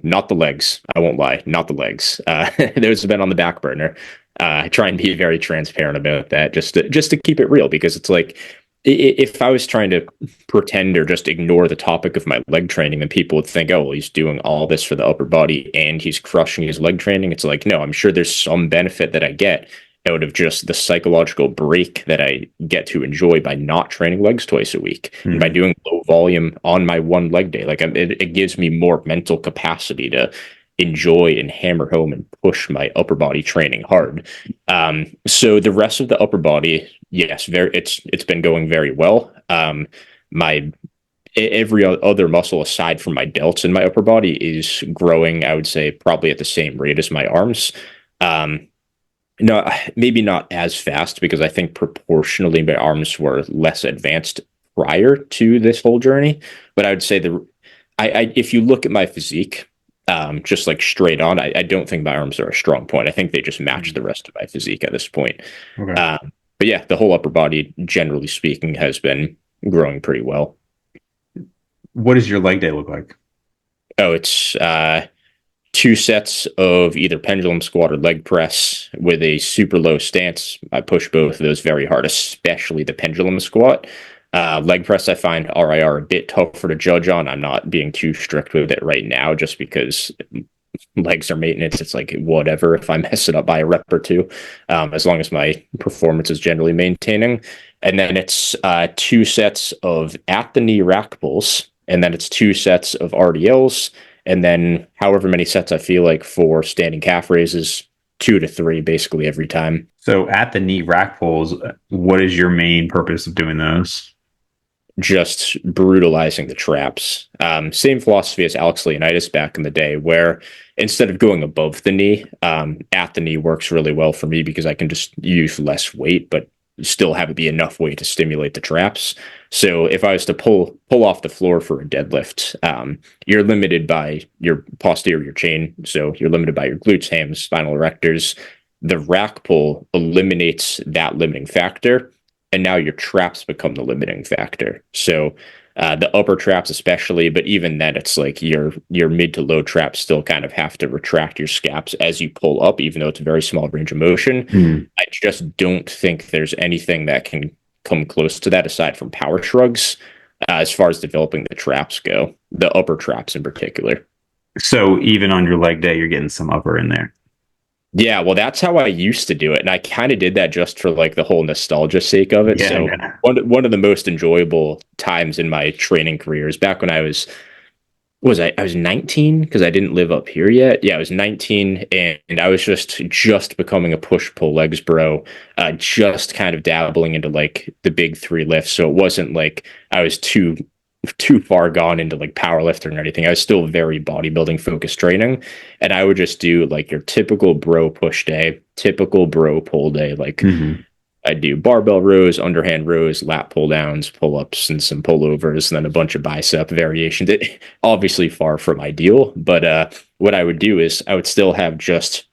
Not the legs. I won't lie. Not the legs. Those have been on the back burner. I try and be very transparent about that, just to keep it real, because it's like if I was trying to pretend or just ignore the topic of my leg training, then people would think, oh, well, he's doing all this for the upper body and he's crushing his leg training. It's like, no, I'm sure there's some benefit that I get out of just the psychological break that I get to enjoy by not training legs twice a week and by Hmm. doing low volume on my one leg day. Like it gives me more mental capacity to enjoy and hammer home and push my upper body training hard. So the rest of the upper body, yes, it's been going very well. My every other muscle aside from my delts in my upper body is growing. I would say probably at the same rate as my arms. Um, no, maybe not as fast because I think proportionally my arms were less advanced prior to this whole journey. But I would say if you look at my physique, just like straight on, I don't think my arms are a strong point. I think they just match the rest of my physique at this point. Okay. But yeah, the whole upper body, generally speaking, has been growing pretty well. What does your leg day look like? Oh, it's two sets of either pendulum squat or leg press with a super low stance. I push both of those very hard, especially the pendulum squat. Leg press, I find RIR a bit tougher to judge on. I'm not being too strict with it right now just because legs are maintenance. It's like whatever if I mess it up by a rep or two, as long as my performance is generally maintaining. And then it's two sets of at the knee rack pulls, and then it's two sets of RDLs, and then however many sets I feel like for standing calf raises, 2 to 3 basically every time. So at the knee rack pulls, what is your main purpose of doing those? Just brutalizing the traps. Same philosophy as Alex Leonidas back in the day, where instead of going above the knee, at the knee works really well for me because I can just use less weight, but still have it be enough weight to stimulate the traps. So if I was to pull off the floor for a deadlift, you're limited by your posterior chain. So you're limited by your glutes, hams, spinal erectors. The rack pull eliminates that limiting factor, and now your traps become the limiting factor. So the upper traps especially, but even then it's like your mid to low traps still kind of have to retract your scaps as you pull up, even though it's a very small range of motion. Hmm. I just don't think there's anything that can come close to that aside from power shrugs, as far as developing the traps go, the upper traps in particular. So even on your leg day, you're getting some upper in there. Yeah, well, that's how I used to do it, and I kind of did that just for like the whole nostalgia sake of it. Yeah, So yeah. one of the most enjoyable times in my training career is back when I was 19 because I didn't live up here yet. Yeah, I was 19 and I was just becoming a push pull legs bro, just kind of dabbling into like the big three lifts. So it wasn't like I was too too far gone into like powerlifting or anything. I was still very bodybuilding focused training, and I would just do like your typical bro push day, typical bro pull day. Like Hmm. I do barbell rows, underhand rows, lat pull downs, pull ups, and some pullovers, and then a bunch of bicep variations. It, obviously far from ideal, but what I would do is I would still have just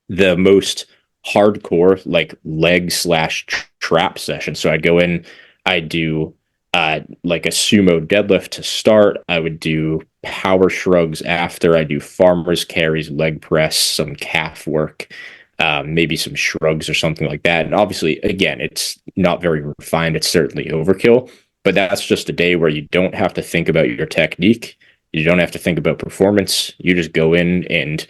the most hardcore like leg slash trap session. So I'd go in, I'd do like a sumo deadlift to start. I would do power shrugs after. I do farmers carries, leg press, some calf work, maybe some shrugs or something like that. And obviously, again, it's not very refined. It's certainly overkill, but that's just a day where you don't have to think about your technique. You don't have to think about performance. You just go in and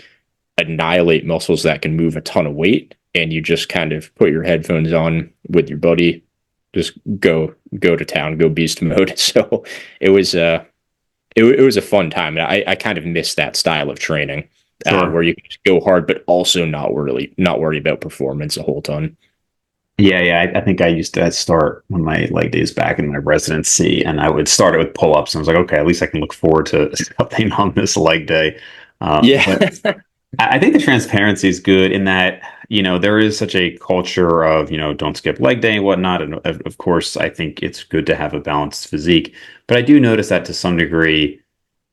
annihilate muscles that can move a ton of weight, and you just kind of put your headphones on with your buddy, just go to town, go beast mode. So it was it was a fun time, and I kind of missed that style of training where Sure. you can just go hard but also not worry about performance a whole ton. Yeah, yeah. I think I used to start on my leg days back in my residency, and I would start it with pull-ups. And I was like, okay, at least I can look forward to something on this leg day. Yeah. But I think the transparency is good in that, there is such a culture of, don't skip leg day and whatnot. And of course, I think it's good to have a balanced physique. But I do notice that to some degree,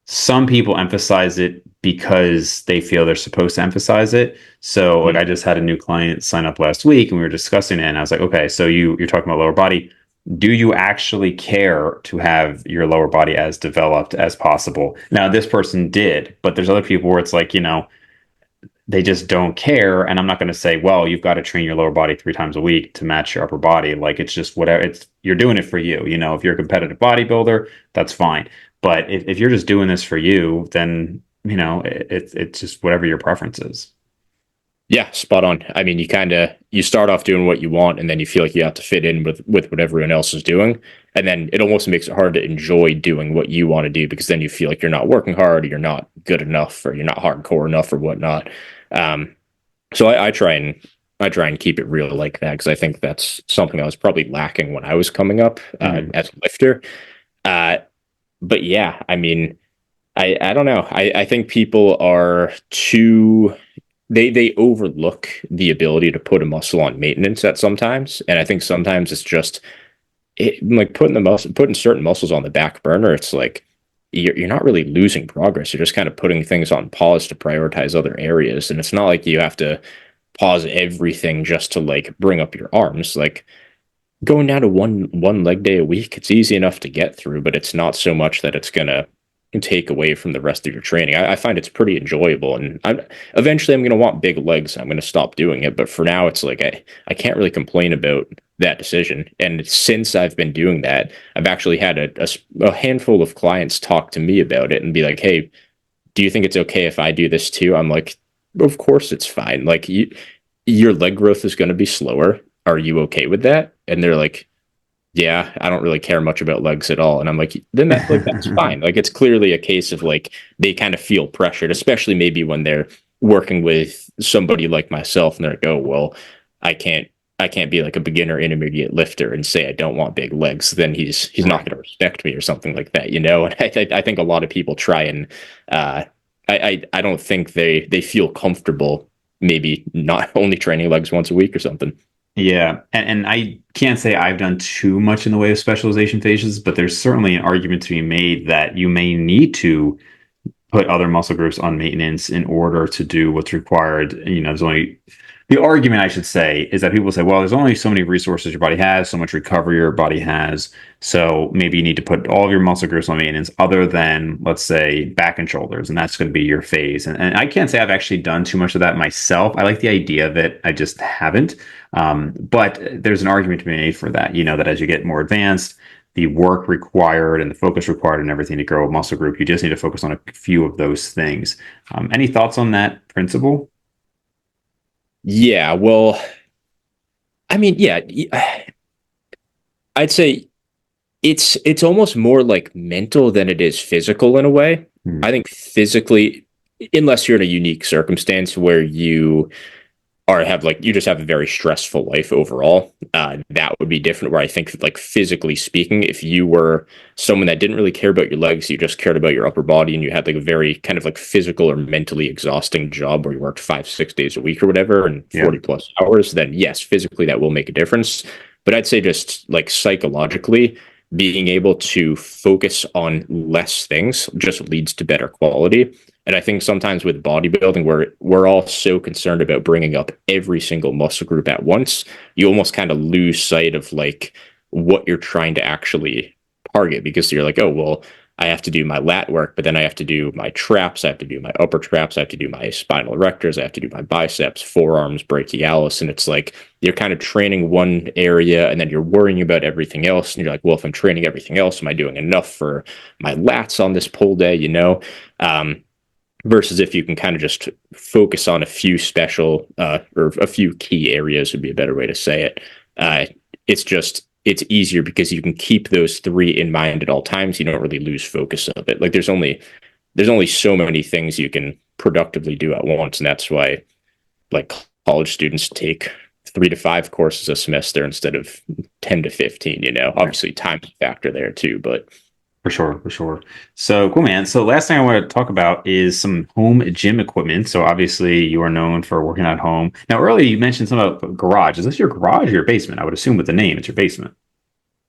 some people emphasize it because they feel they're supposed to emphasize it. So like I just had a new client sign up last week and we were discussing it and I was like, okay, so you're talking about lower body. Do you actually care to have your lower body as developed as possible? Now this person did, but there's other people where it's like, they just don't care. And I'm not going to say, well, you've got to train your lower body 3 times a week to match your upper body. Like it's just whatever. It's you're doing it for you. If you're a competitive bodybuilder, that's fine. But if you're just doing this for you, then it's just whatever your preference is. Yeah, spot on. I mean, you start off doing what you want, and then you feel like you have to fit in with what everyone else is doing, and then it almost makes it hard to enjoy doing what you want to do because then you feel like you're not working hard, or you're not good enough, or you're not hardcore enough, or whatnot. Um, so I try and keep it real like that because I think that's something I was probably lacking when I was coming up Mhm. as a lifter. Uh, but yeah, I mean, I don't know. I think people are too they overlook the ability to put a muscle on maintenance at sometimes, and I think sometimes it's just like putting certain muscles on the back burner. It's like you're not really losing progress. You're just kind of putting things on pause to prioritize other areas, and it's not like you have to pause everything just to like bring up your arms. Like going down to one leg day a week, it's easy enough to get through, but it's not so much that it's gonna take away from the rest of your training. I find it's pretty enjoyable, and eventually I'm gonna want big legs. I'm gonna stop doing it, but for now, it's like I can't really complain about that decision. And since I've been doing that, I've actually had a handful of clients talk to me about it and be like, "Hey, do you think it's okay if I do this too?" I'm like, "Of course it's fine. Like your leg growth is going to be slower. Are you okay with that?" And they're like, "Yeah, I don't really care much about legs at all." And I'm like, "Then that's fine." Like it's clearly a case of like they kind of feel pressured, especially maybe when they're working with somebody like myself and they're like, "Oh, well, I can't I can't be like a beginner intermediate lifter and say I don't want big legs. Then he's not Right. going to respect me or something like that, you know." And I think a lot of people try and uh, I don't think they feel comfortable maybe not only training legs once a week or something. Yeah, and I can't say I've done too much in the way of specialization phases, but there's certainly an argument to be made that you may need to put other muscle groups on maintenance in order to do what's required. There's only the argument I should say is that people say, well, there's only so many resources your body has, so much recovery your body has. So maybe you need to put all of your muscle groups on maintenance other than, let's say, back and shoulders, and that's going to be your phase. And I can't say I've actually done too much of that myself. I like the idea of it. I just haven't. But there's an argument to be made for that, that as you get more advanced, the work required and the focus required and everything to grow a muscle group. You just need to focus on a few of those things. Any thoughts on that principle? Yeah, well, I mean, yeah, I'd say it's almost more like mental than it is physical in a way. Hmm. I think physically, unless you're in a unique circumstance where you or have like you just have a very stressful life overall, that would be different. Where I think, like physically speaking, if you were someone that didn't really care about your legs, you just cared about your upper body, and you had like a very kind of like physical or mentally exhausting job where you worked 5, 6 days a week or whatever, and Yeah. 40 plus hours, then yes, physically that will make a difference. But I'd say just like psychologically, being able to focus on less things just leads to better quality. And I think sometimes with bodybuilding, where we're all so concerned about bringing up every single muscle group at once, you almost kind of lose sight of like what you're trying to actually target, because you're like, oh, well, I have to do my lat work, but then I have to do my traps, I have to do my upper traps, I have to do my spinal erectors, I have to do my biceps, forearms, brachialis. And it's like you're kind of training one area and then you're worrying about everything else. And you're like, well, if I'm training everything else, am I doing enough for my lats on this pull day? Versus if you can kind of just focus on a few special or a few key areas would be a better way to say it. Uh, it's easier because you can keep those three in mind at all times. You don't really lose focus of it. Like there's only so many things you can productively do at once, and that's why like college students take 3 to 5 courses a semester instead of 10 to 15. Obviously time's a factor there too, but For sure, for sure. So cool, man. So last thing I want to talk about is some home gym equipment. So obviously you are known for working at home. Now, earlier you mentioned something about garage. Is this your garage or your basement? I would assume with the name, it's your basement.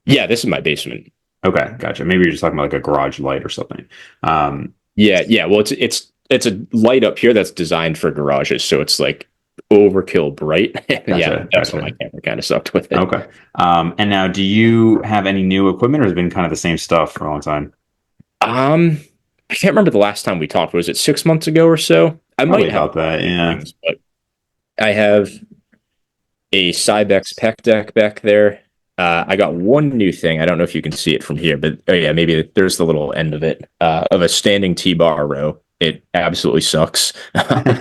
yeah, this is my basement. Okay, gotcha. Maybe you're just talking about like a garage light or something. Um, Yeah. Well, it's a light up here that's designed for garages, so it's like overkill bright. Yeah, gotcha, that's when my gotcha. camera kind of sucked with it. Okay. And now, do you have any new equipment, or has it been kind of the same stuff for a long time? Um, I can't remember the last time we talked. Was it 6 months ago or so? I Probably might have about that. Yeah. things, but I have a Cybex pec deck back there. I got one new thing. I don't know if you can see it from here, but oh yeah, maybe there's the little end of it of a standing T-bar row. It absolutely sucks.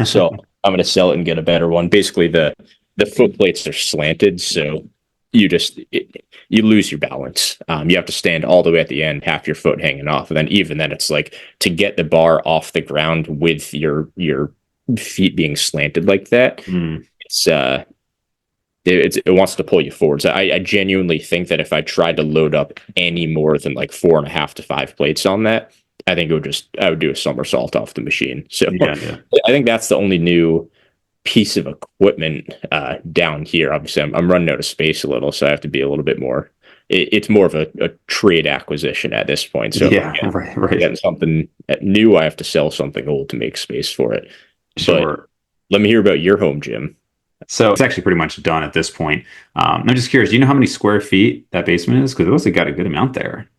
So I'm gonna sell it and get a better one. Basically, the foot plates are slanted, so you lose your balance. You have to stand all the way at the end, half your foot hanging off, and then even then, it's like to get the bar off the ground with your feet being slanted like that. Hmm. It's it wants to pull you forward. So I genuinely think that if I tried to load up any more than like 4.5 to 5 plates on that, I think I would do a somersault off the machine. So Yeah, yeah. I think that's the only new piece of equipment down here. Obviously, I'm running out of space a little, so I have to be a little bit more. It's more of a trade acquisition at this point. So if Yeah, right, I'm right. getting something new, I have to sell something old to make space for it. But Sure. let me hear about your home gym. So it's actually pretty much done at this point. I'm just curious, do you know how many square feet that basement is? Because it looks like got a good amount there.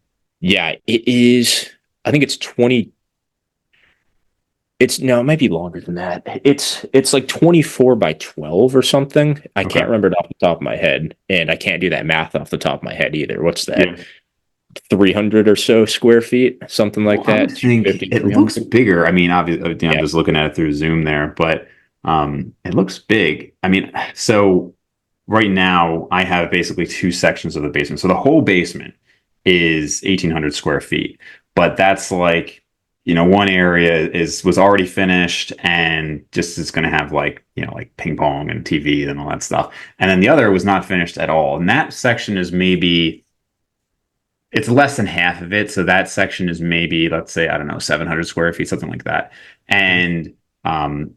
Yeah, it is. I think it's 20. It's no, it might be longer than that. It's like 24 by 12 or something. I Okay. can't remember it off the top of my head, and I can't do that math off the top of my head either. What's that? Yeah. 300 or so square feet, something like Well, I would that. think 250, it looks 300. bigger. I mean, obviously, I'm Yeah. just looking at it through Zoom there, but it looks big. I mean, so right now I have basically two sections of the basement. So the whole basement is 1,800 square feet, but that's like, one area was already finished and just is going to have like, like ping pong and TV and all that stuff. And then the other was not finished at all. And that section is maybe it's less than half of it. So that section is maybe, let's say, I don't know, 700 square feet, something like that. And um,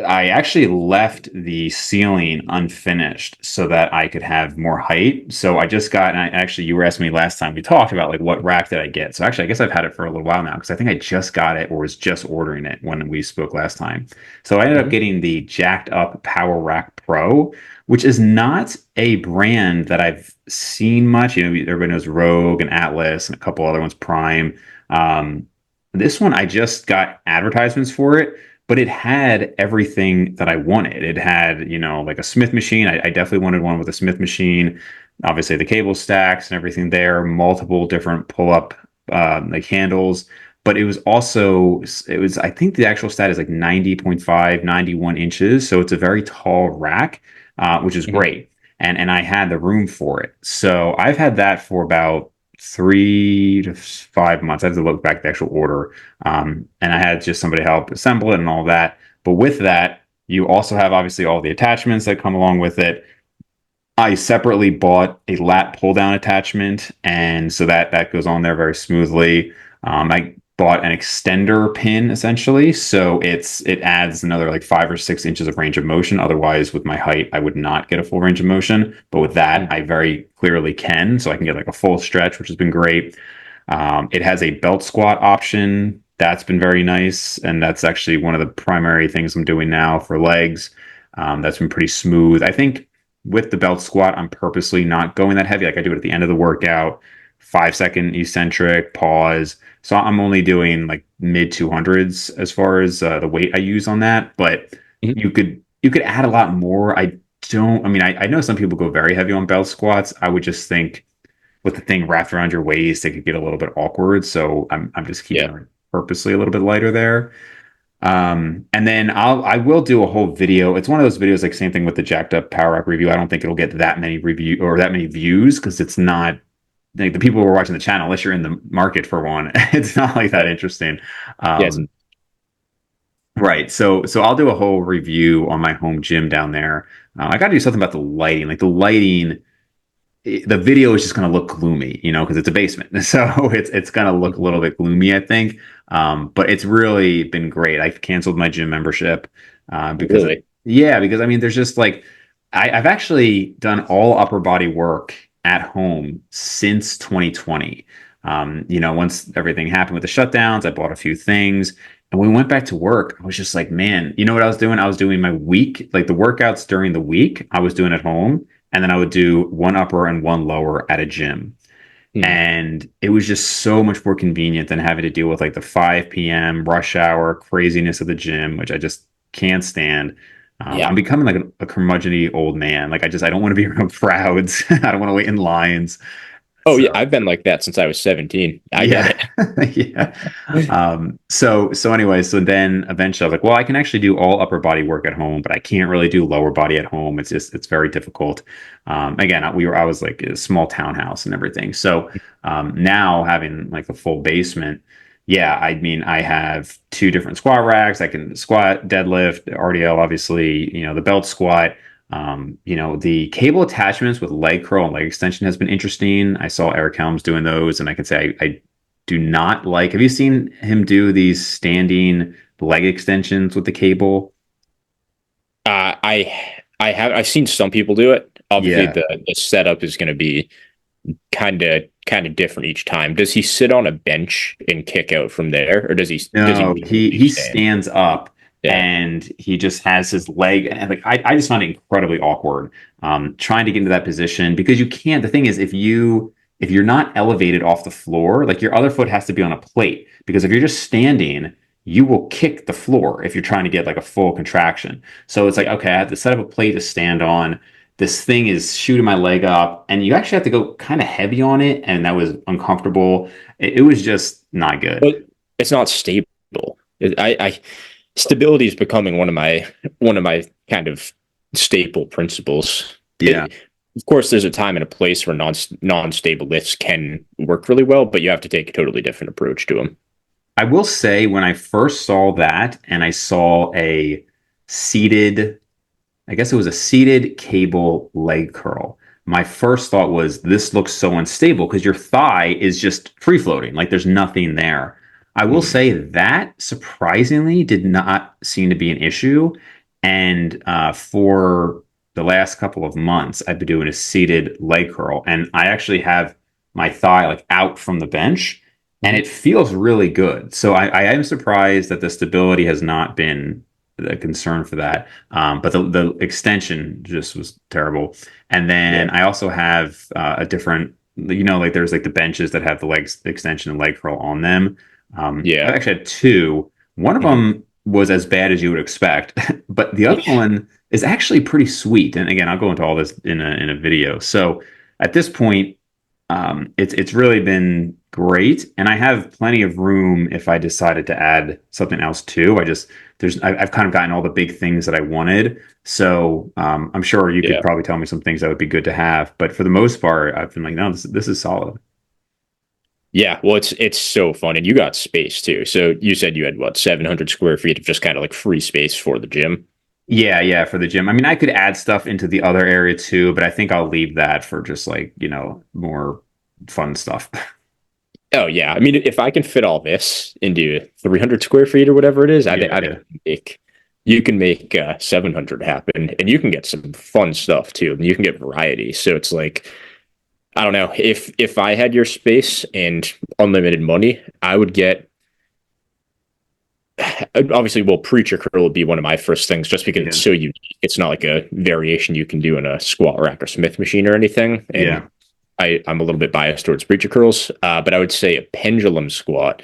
I actually left the ceiling unfinished so that I could have more height. So I just got, and you were asking me last time we talked about like what rack did I get. So actually, I guess I've had it for a little while now because I think I just got it or was just ordering it when we spoke last time. So I ended up Mhm. getting the Jacked Up Power Rack Pro, which is not a brand that I've seen much. Everybody knows Rogue and Atlas and a couple other ones, Prime. Um, this one, I just got advertisements for it, but it had everything that I wanted. It had, like a Smith machine. I definitely wanted one with a Smith machine. Obviously, the cable stacks and everything there, multiple different pull up like handles. But I think the actual stat is like 90.5, 91 inches. So it's a very tall rack, which is Mhm. great. And I had the room for it. So I've had that for about 3 to 5 months. I have to look back at the actual order. And I had just somebody help assemble it and all that. But with that, You also have obviously all the attachments that come along with it. I separately bought a lat pull down attachment, and so that goes on there very smoothly. I bought an extender pin essentially, so it adds another like 5 or 6 inches of range of motion. Otherwise, with my height, I would not get a full range of motion. But with that, Mm. I very clearly can, so I can get like a full stretch, which has been great. It has a belt squat option. That's been very nice, and that's actually one of the primary things I'm doing now for legs. That's been pretty smooth. I think with the belt squat, I'm purposely not going that heavy. Like I do it at the end of the workout, 5 second eccentric, pause. So I'm only doing like mid 200s as far as the weight I use on that. But Mhm. you could add a lot more. I don't. I mean, I know some people go very heavy on belt squats. I would just think with the thing wrapped around your waist, it could get a little bit awkward. So I'm just keeping Yeah. it purposely a little bit lighter there. And then I will do a whole video. It's one of those videos, like same thing with the jacked up power rack review. I don't think it'll get that many review or that many views because it's not like the people who are watching the channel, unless you're in the market for one, it's not like that Right. interesting. Yeah. It's, Right. So I'll do a whole review on my home gym down there. I got to do something about the lighting. Like the lighting, the video is just going to look gloomy, because it's a basement. So it's going to look a little bit gloomy, I think. But it's really been great. I've canceled my gym membership because, really. yeah, because I mean, there's just like, I've actually done all upper body work at home since 2020. Once everything happened with the shutdowns, I bought a few things. And when we went back to work, I was just like, man, you know what I was doing? I was doing my week, like the workouts during the week, I was doing at home and then I would do one upper and one lower at a gym. Hmm. And it was just so much more convenient than having to deal with like the 5 p.m. rush hour craziness of the gym, which I just can't stand. Yeah. I'm becoming like a curmudgeon old man. Like I don't want to be around crowds. I don't want to wait in lines. Oh yeah, So I've been like that since I was 17. I get yeah, it. yeah. So anyway, so then eventually I was like, well, I can actually do all upper body work at home, but I can't really do lower body at home. It's very difficult. Again, I was like a small townhouse and everything. So now having like a full basement, yeah, I mean, I have two different squat racks. I can squat, deadlift, RDL, obviously, the belt squat. The cable attachments with leg curl and leg extension has been interesting. I saw Eric Helms doing those, and I can say I do not like. Have you seen him do these standing leg extensions with the cable? I've seen some people do it. Obviously, Yeah. the setup is going to be kind of different each time. Does he sit on a bench and kick out from there, or does he No, he literally stand? stands up Yeah. and he just has his leg and like I just find it incredibly awkward trying to get into that position because you can't. The thing is, if you're not elevated off the floor, like your other foot has to be on a plate because if you're just standing, you will kick the floor if you're trying to get like a full contraction. So it's like, okay, I have to set up a plate to stand on. This thing is shooting my leg up, and you actually have to go kind of heavy on it, and that was uncomfortable. It was just not good. But it's not stable. I stability is becoming one of my kind of staple principles. Yeah. Of course, there's a time and a place where non-stable lifts can work really well, but you have to take a totally different approach to them. I will say when I first saw that and I saw a seated, I guess it was a seated cable leg curl. My first thought was this looks so unstable because your thigh is just free floating, like there's nothing there. I will Hmm. say that surprisingly did not seem to be an issue. And for the last couple of months, I've been doing a seated leg curl, and I actually have my thigh like out from the bench, and Hmm. it feels really good. So I am surprised that the stability has not been a concern for that. But the extension just was terrible. And Yeah. then I also have a different, like there's like the benches that have the legs extension and leg curl on them. I Yeah. actually had two. One of Hmm. them was as bad as you would expect, but the other Yeah. one is actually pretty sweet. And again, I'll go into all this in a video. So at this point, it's really been great, and I have plenty of room if I decided to add something else too. I've kind of gotten all the big things that I wanted, so I'm sure you could Yeah. probably tell me some things that would be good to have. But for the most part, I've been like, no, this is solid. Yeah. Well, it's so fun, and you got space too. So you said you had what 700 square feet of just kind of like free space for the gym. Yeah, yeah, for the gym. I mean, I could add stuff into the other area too, but I think I'll leave that for just like, more fun stuff. Oh yeah, I mean, if I can fit all this into 300 square feet or whatever it is, Yeah, I think yeah. you can make 700 happen, and you can get some fun stuff too, and you can get variety. So it's like, I don't know, if I had your space and unlimited money, I would get, obviously, well, preacher curl would be one of my first things, just because it's Yeah. so unique. It's not like a variation you can do in a squat rack or Smith machine or anything, and Yeah. I'm a little bit biased towards preacher curls, but I would say a pendulum squat.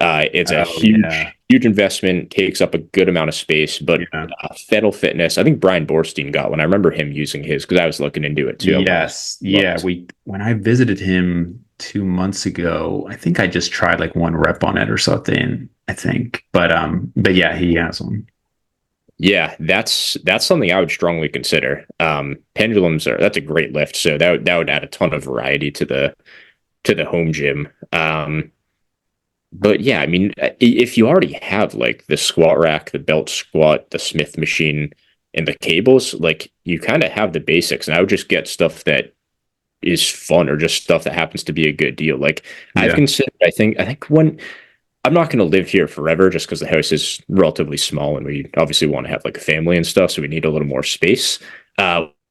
It's a Oh, yeah. huge investment, takes up a good amount of space, but Yeah. Fettle Fitness, I think Brian Borstein got one. I remember him using his because I was looking into it too. I'm like, Yes. Yeah. looked. When I visited him 2 months ago, I think I just tried like one rep on it or something, I think. But yeah, he has one. Yeah, that's something I would strongly consider. Pendulums are that's a great lift, so that would add a ton of variety to the home gym. But yeah, I mean, if you already have like the squat rack, the belt squat, the Smith machine, and the cables, like you kind of have the basics. And I would just get stuff that is fun or just stuff that happens to be a good deal. Like I've Yeah. considered, I think when I'm not going to live here forever just because the house is relatively small and we obviously want to have like a family and stuff. So we need a little more space.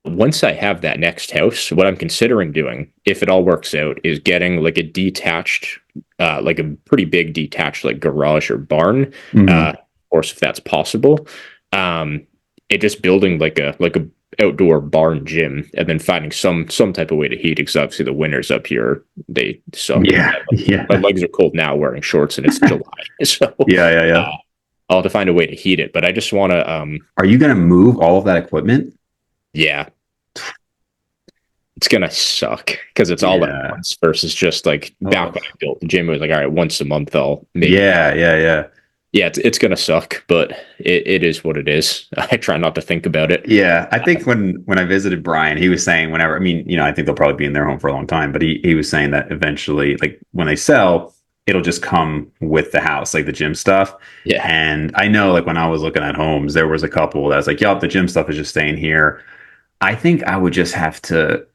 Once I have that next house, what I'm considering doing, if it all works out, is getting like a detached, like a pretty big detached like garage or barn. Hmm. Of course, if that's possible. Um, it just building like a outdoor barn gym and then finding some type of way to heat because obviously the winters up here they suck. Yeah. My Yeah. legs are cold now wearing shorts and it's July. So Yeah. Yeah. Yeah. I'll have to find a way to heat it. But I just want to, Are you gonna move all of that equipment? yeah, it's gonna suck because it's all at Yeah. once versus just like back Oh. when I built the gym. It was like, all right, once a month I'll make it Yeah. happen. Yeah. Yeah. Yeah, it's gonna suck, but it is what it is. I try not to think about it. Yeah, I think when I visited Brian, he was saying whenever, I mean, I think they'll probably be in their home for a long time, but he was saying that eventually, like when they sell, it'll just come with the house, like the gym stuff. Yeah, And I know, like when I was looking at homes, there was a couple that was like, "Yup, the gym stuff is just staying here." I think I would just have to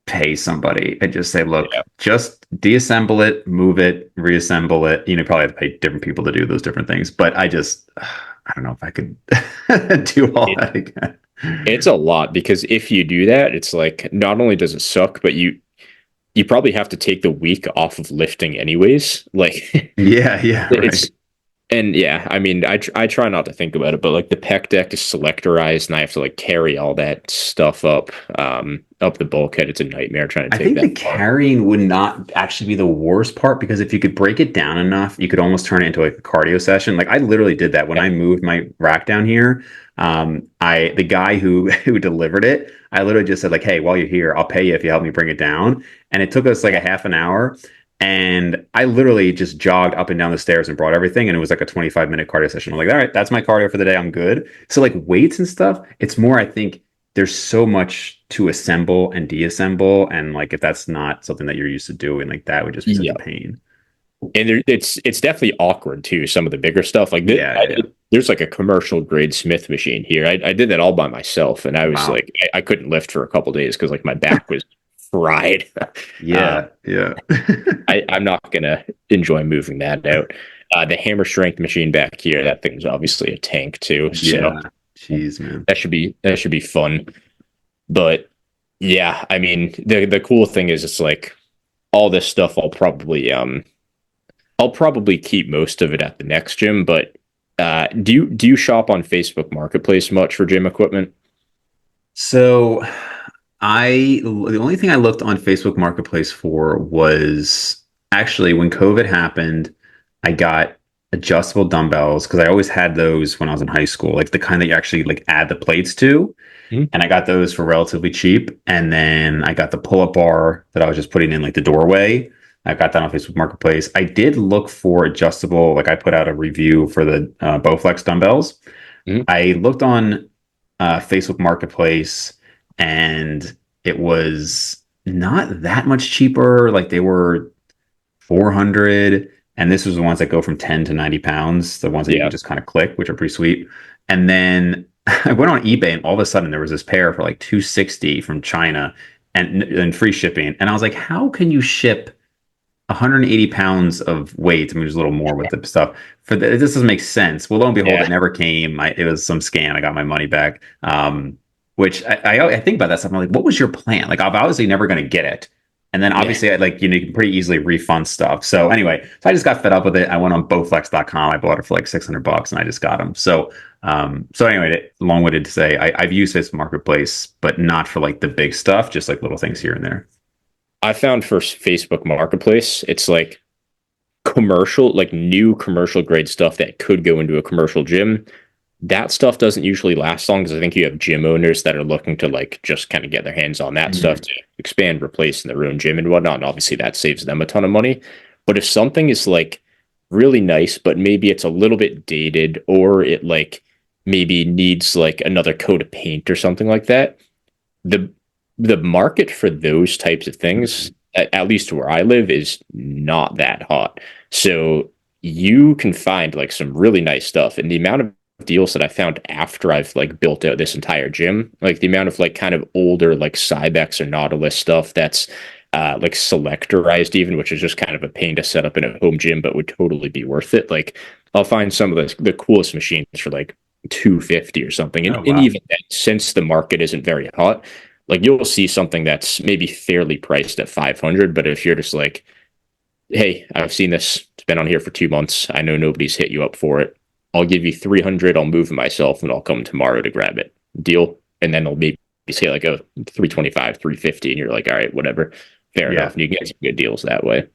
pay somebody and just say, "Look, yeah. just deassemble it, move it, reassemble it." Probably have to pay different people to do those different things, but I don't know if I could do all It, that again. it's a lot because if you do that, it's like not only does it suck, but you probably have to take the week off of lifting anyways. Like Yeah, yeah, right. it's and yeah, I mean, I try not to think about it, but like the pec deck is selectorized, and I have to like carry all that stuff up the bulkhead. It's a nightmare trying I to take think the that apart. carrying would not actually be the worst part because if you could break it down enough, you could almost turn it into like a cardio session. Like I literally did that when Yeah, I moved my rack down here. The guy who who delivered it, I literally just said like, "Hey, while you're here, I'll pay you if you help me bring it down." And it took us like a half an hour. And I literally just jogged up and down the stairs and brought everything. And it was like a 25-minute cardio session. I'm like, all right, that's my cardio for the day. I'm good. So, like weights and stuff, it's more, I think, there's so much to assemble and deassemble. And like, if that's not something that you're used to doing, like that would just be such a yeah, pain. and it's definitely awkward too. Some of the bigger stuff, like Yeah. Yeah. there's like a commercial grade Smith machine here. I did that all by myself, and I was Wow. like, I couldn't lift for a couple days because like my back was fried. um, Yeah. Yeah. I'm not gonna enjoy moving that out. The hammer strength machine back here, that thing's obviously a tank too. So Yeah. Jeez, man. that should be fun. But yeah, I mean the cool thing is it's like all this stuff I'll probably keep most of it at the next gym, but do you shop on Facebook Marketplace much for gym equipment? So the only thing I looked on Facebook Marketplace for was actually when COVID happened, I got adjustable dumbbells because I always had those when I was in high school, like the kind that you actually like add the plates to. Mhm. And I got those for relatively cheap. And then I got the pull-up bar that I was just putting in like the doorway. I got that on Facebook Marketplace. I did look for adjustable, like I put out a review for the Bowflex dumbbells. Mhm. I looked on Facebook Marketplace and it was not that much cheaper. Like they were 400. And this was the ones that go from 10 to 90 pounds, the ones that you can Yeah, just kind of click, which are pretty sweet. And then I went on eBay and all of a sudden there was this pair for like 260 from China and free shipping. And I was like, how can you ship 180 pounds of weight? I mean, there's a little more with the stuff. This doesn't make sense. Well, lo and behold, it Yeah, never came. It was some scam. I got my money back. Which I think about that stuff. I'm like, what was your plan? Like, I'm obviously never going to get it. And then yeah. obviously, you can pretty easily refund stuff. So anyway, so I just got fed up with it. I went on Bowflex.com. I bought it for like $600 and I just got them. So anyway, long-winded to say, I've used this marketplace, but not for like the big stuff, just like little things here and there. I found for Facebook Marketplace, it's like commercial, like new commercial grade stuff that could go into a commercial gym. That stuff doesn't usually last long because I think you have gym owners that are looking to like just kind of get their hands on that stuff Mhm. to expand, replace in their own gym and whatnot. And obviously that saves them a ton of money. But if something is like really nice, but maybe it's a little bit dated or it like maybe needs like another coat of paint or something like that, the the market for those types of things, at least where I live, is not that hot. So you can find like some really nice stuff. And the amount of deals that I found after I've like built out this entire gym, like the amount of like kind of older like Cybex or Nautilus stuff that's like selectorized even, which is just kind of a pain to set up in a home gym, but would totally be worth it. Like I'll find some of the coolest machines for like 250 or something. Oh And wow. even then, since the market isn't very hot, like you'll see something that's maybe fairly priced at 500, but if you're just like, hey, I've seen this, it's been on here for 2 months, I know nobody's hit you up for it, I'll give you 300, I'll move it myself and I'll come tomorrow to grab it, deal. And then they'll maybe say like a 325, 350, and you're like, all right, whatever, fair enough. Yeah. And you can get some good deals that way.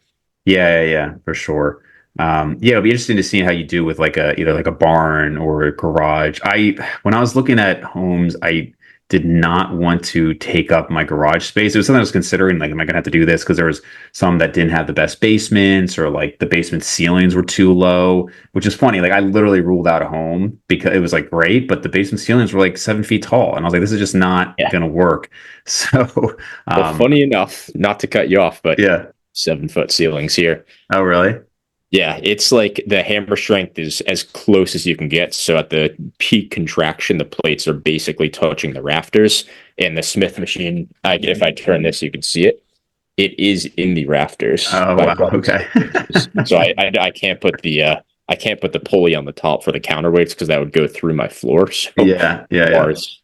Yeah, for sure. Yeah, it'll be interesting to see how you do with like either like a barn or a garage. When I was looking at homes, I did not want to take up my garage space. It was something I was considering, like, am I gonna have to do this? Because there was some that didn't have the best basements, or like the basement ceilings were too low, which is funny. Like I literally ruled out a home because it was like great, but the basement ceilings were like 7 feet tall, and I was like, this is just not Yeah. gonna work. So, Well, um, funny enough, not to cut you off, but yeah. 7 foot ceilings here. Oh, really? Yeah, it's like the hammer strength is as close as you can get. So at the peak contraction, the plates are basically touching the rafters. And the Smith machine, if I turn this, you can see it. It is in the rafters. Oh, By wow. Okay. so I can't put the I can't put the pulley on the top for the counterweights because that would go through my floor. So Yeah. bars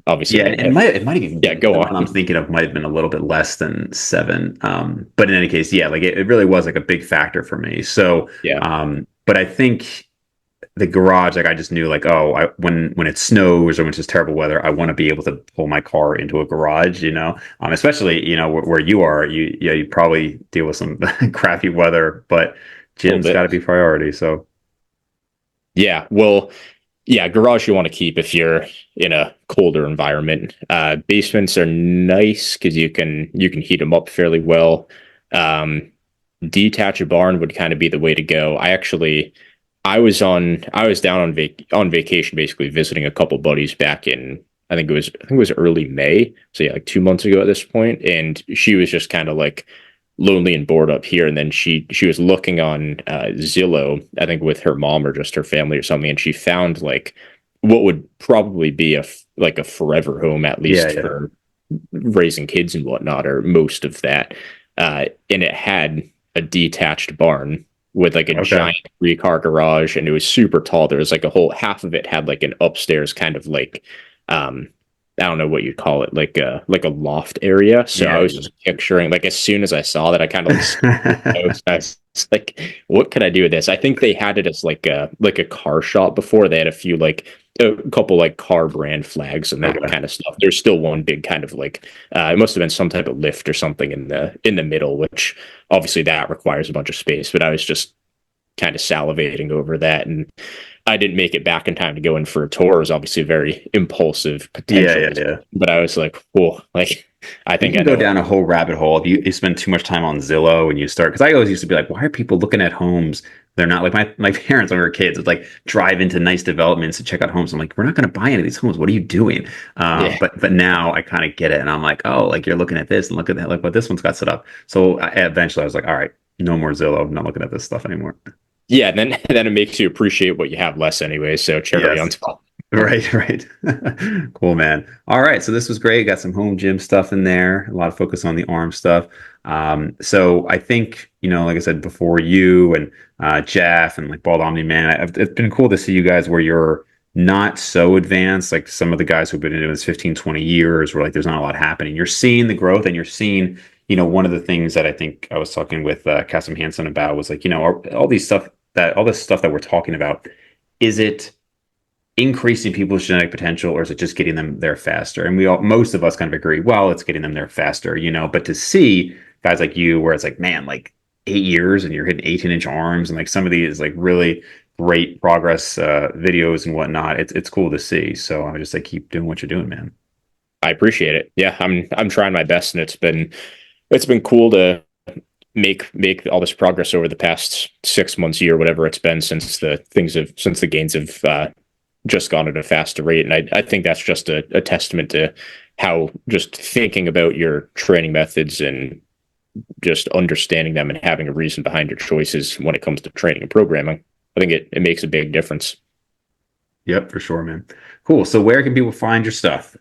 obviously Yeah, a little and heavy. it might have even Yeah, been go the one I'm on. thinking of might have been a little bit less than seven. But in any case, yeah, like it really was like a big factor for me. So, Yeah. but I think the garage, like I just knew like, oh, when it snows or when it's just terrible weather, I want to be able to pull my car into a garage, especially, where you are, you probably deal with some crappy weather, but A little gym's got bit. to be priority. So, Yeah. Well, yeah, garage you want to keep if you're in a colder environment. Basements are nice because you can heat them up fairly well. Um, Detach a barn would kind of be the way to go. I was down on vacation basically visiting a couple buddies back in I think it was early May. So yeah, like 2 months ago at this point. And she was just kind of like lonely and bored up here. And then she was looking on Zillow, I think with her mom or just her family or something, and she found like what would probably be like a forever home, at yeah, least yeah. for raising kids and whatnot, or most of that. And it had a detached barn with like a Okay. giant 3 car garage, and it was super tall. There was like a whole half of it had like an upstairs kind of like um I don't know what you'd call it, like a loft area. So I Yeah. was just picturing like as soon as I saw that, I kind of like I was like, what could I do with this? I think they had it as like a car shop before. They had a couple like car brand flags and that Okay. kind of stuff. There's still one big kind of like it must have been some type of lift or something in the middle, which obviously that requires a bunch of space. But I was just kind of salivating over that, and I didn't make it back in time to go in for a tour. It was obviously a very impulsive Yeah, potential, yeah. but I was like, "Whoa!" Like I You think I can go know what. down a whole rabbit hole if you spend too much time on Zillow and you start. Because I always used to be like, why are people looking at homes? They're not like my parents when we were kids would like drive into nice developments to check out homes. I'm like, we're not going to buy any of these homes. What are you doing? Yeah, But now I kind of get it, and I'm like, oh, like you're looking at this and look at that, like what this one's got set up. So eventually I was like, all right, no more Zillow. I'm not looking at this stuff anymore. yeah. And then then it makes you appreciate what you have less anyway. So cherry on Yes. top. Right, right. Cool, man. All right, so this was great. Got some home gym stuff in there, a lot of focus on the arm stuff. So I think, like I said before, you and Jeff and like Bald Omni Man, it's been cool to see you guys where you're not so advanced, like some of the guys who've been doing this 15, 20 years, where like there's not a lot happening. You're seeing the growth and you're seeing, one of the things that I think I was talking with Kasim Hansen about was like, all this stuff that we're talking about, is it increasing people's genetic potential, or is it just getting them there faster? And most of us kind of agree, well, it's getting them there faster, but to see guys like you, where it's like, man, like 8 years and you're hitting 18-inch arms, and like some of these like really great progress videos and whatnot, it's cool to see. So I'm just like, keep doing what you're doing, man. I appreciate it. Yeah, I'm trying my best, and it's been cool to make all this progress over the past 6 months, year, whatever it's been since the gains have just gone at a faster rate. And I think that's just a testament to how just thinking about your training methods and just understanding them and having a reason behind your choices when it comes to training and programming, I think it makes a big difference. Yep, for sure, man. Cool. So where can people find your stuff?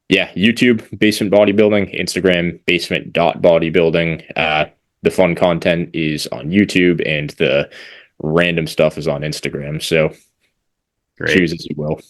Yeah, YouTube, Basement Bodybuilding, Instagram, basement.bodybuilding. The fun content is on YouTube and the random stuff is on Instagram. So choose Great. as you will.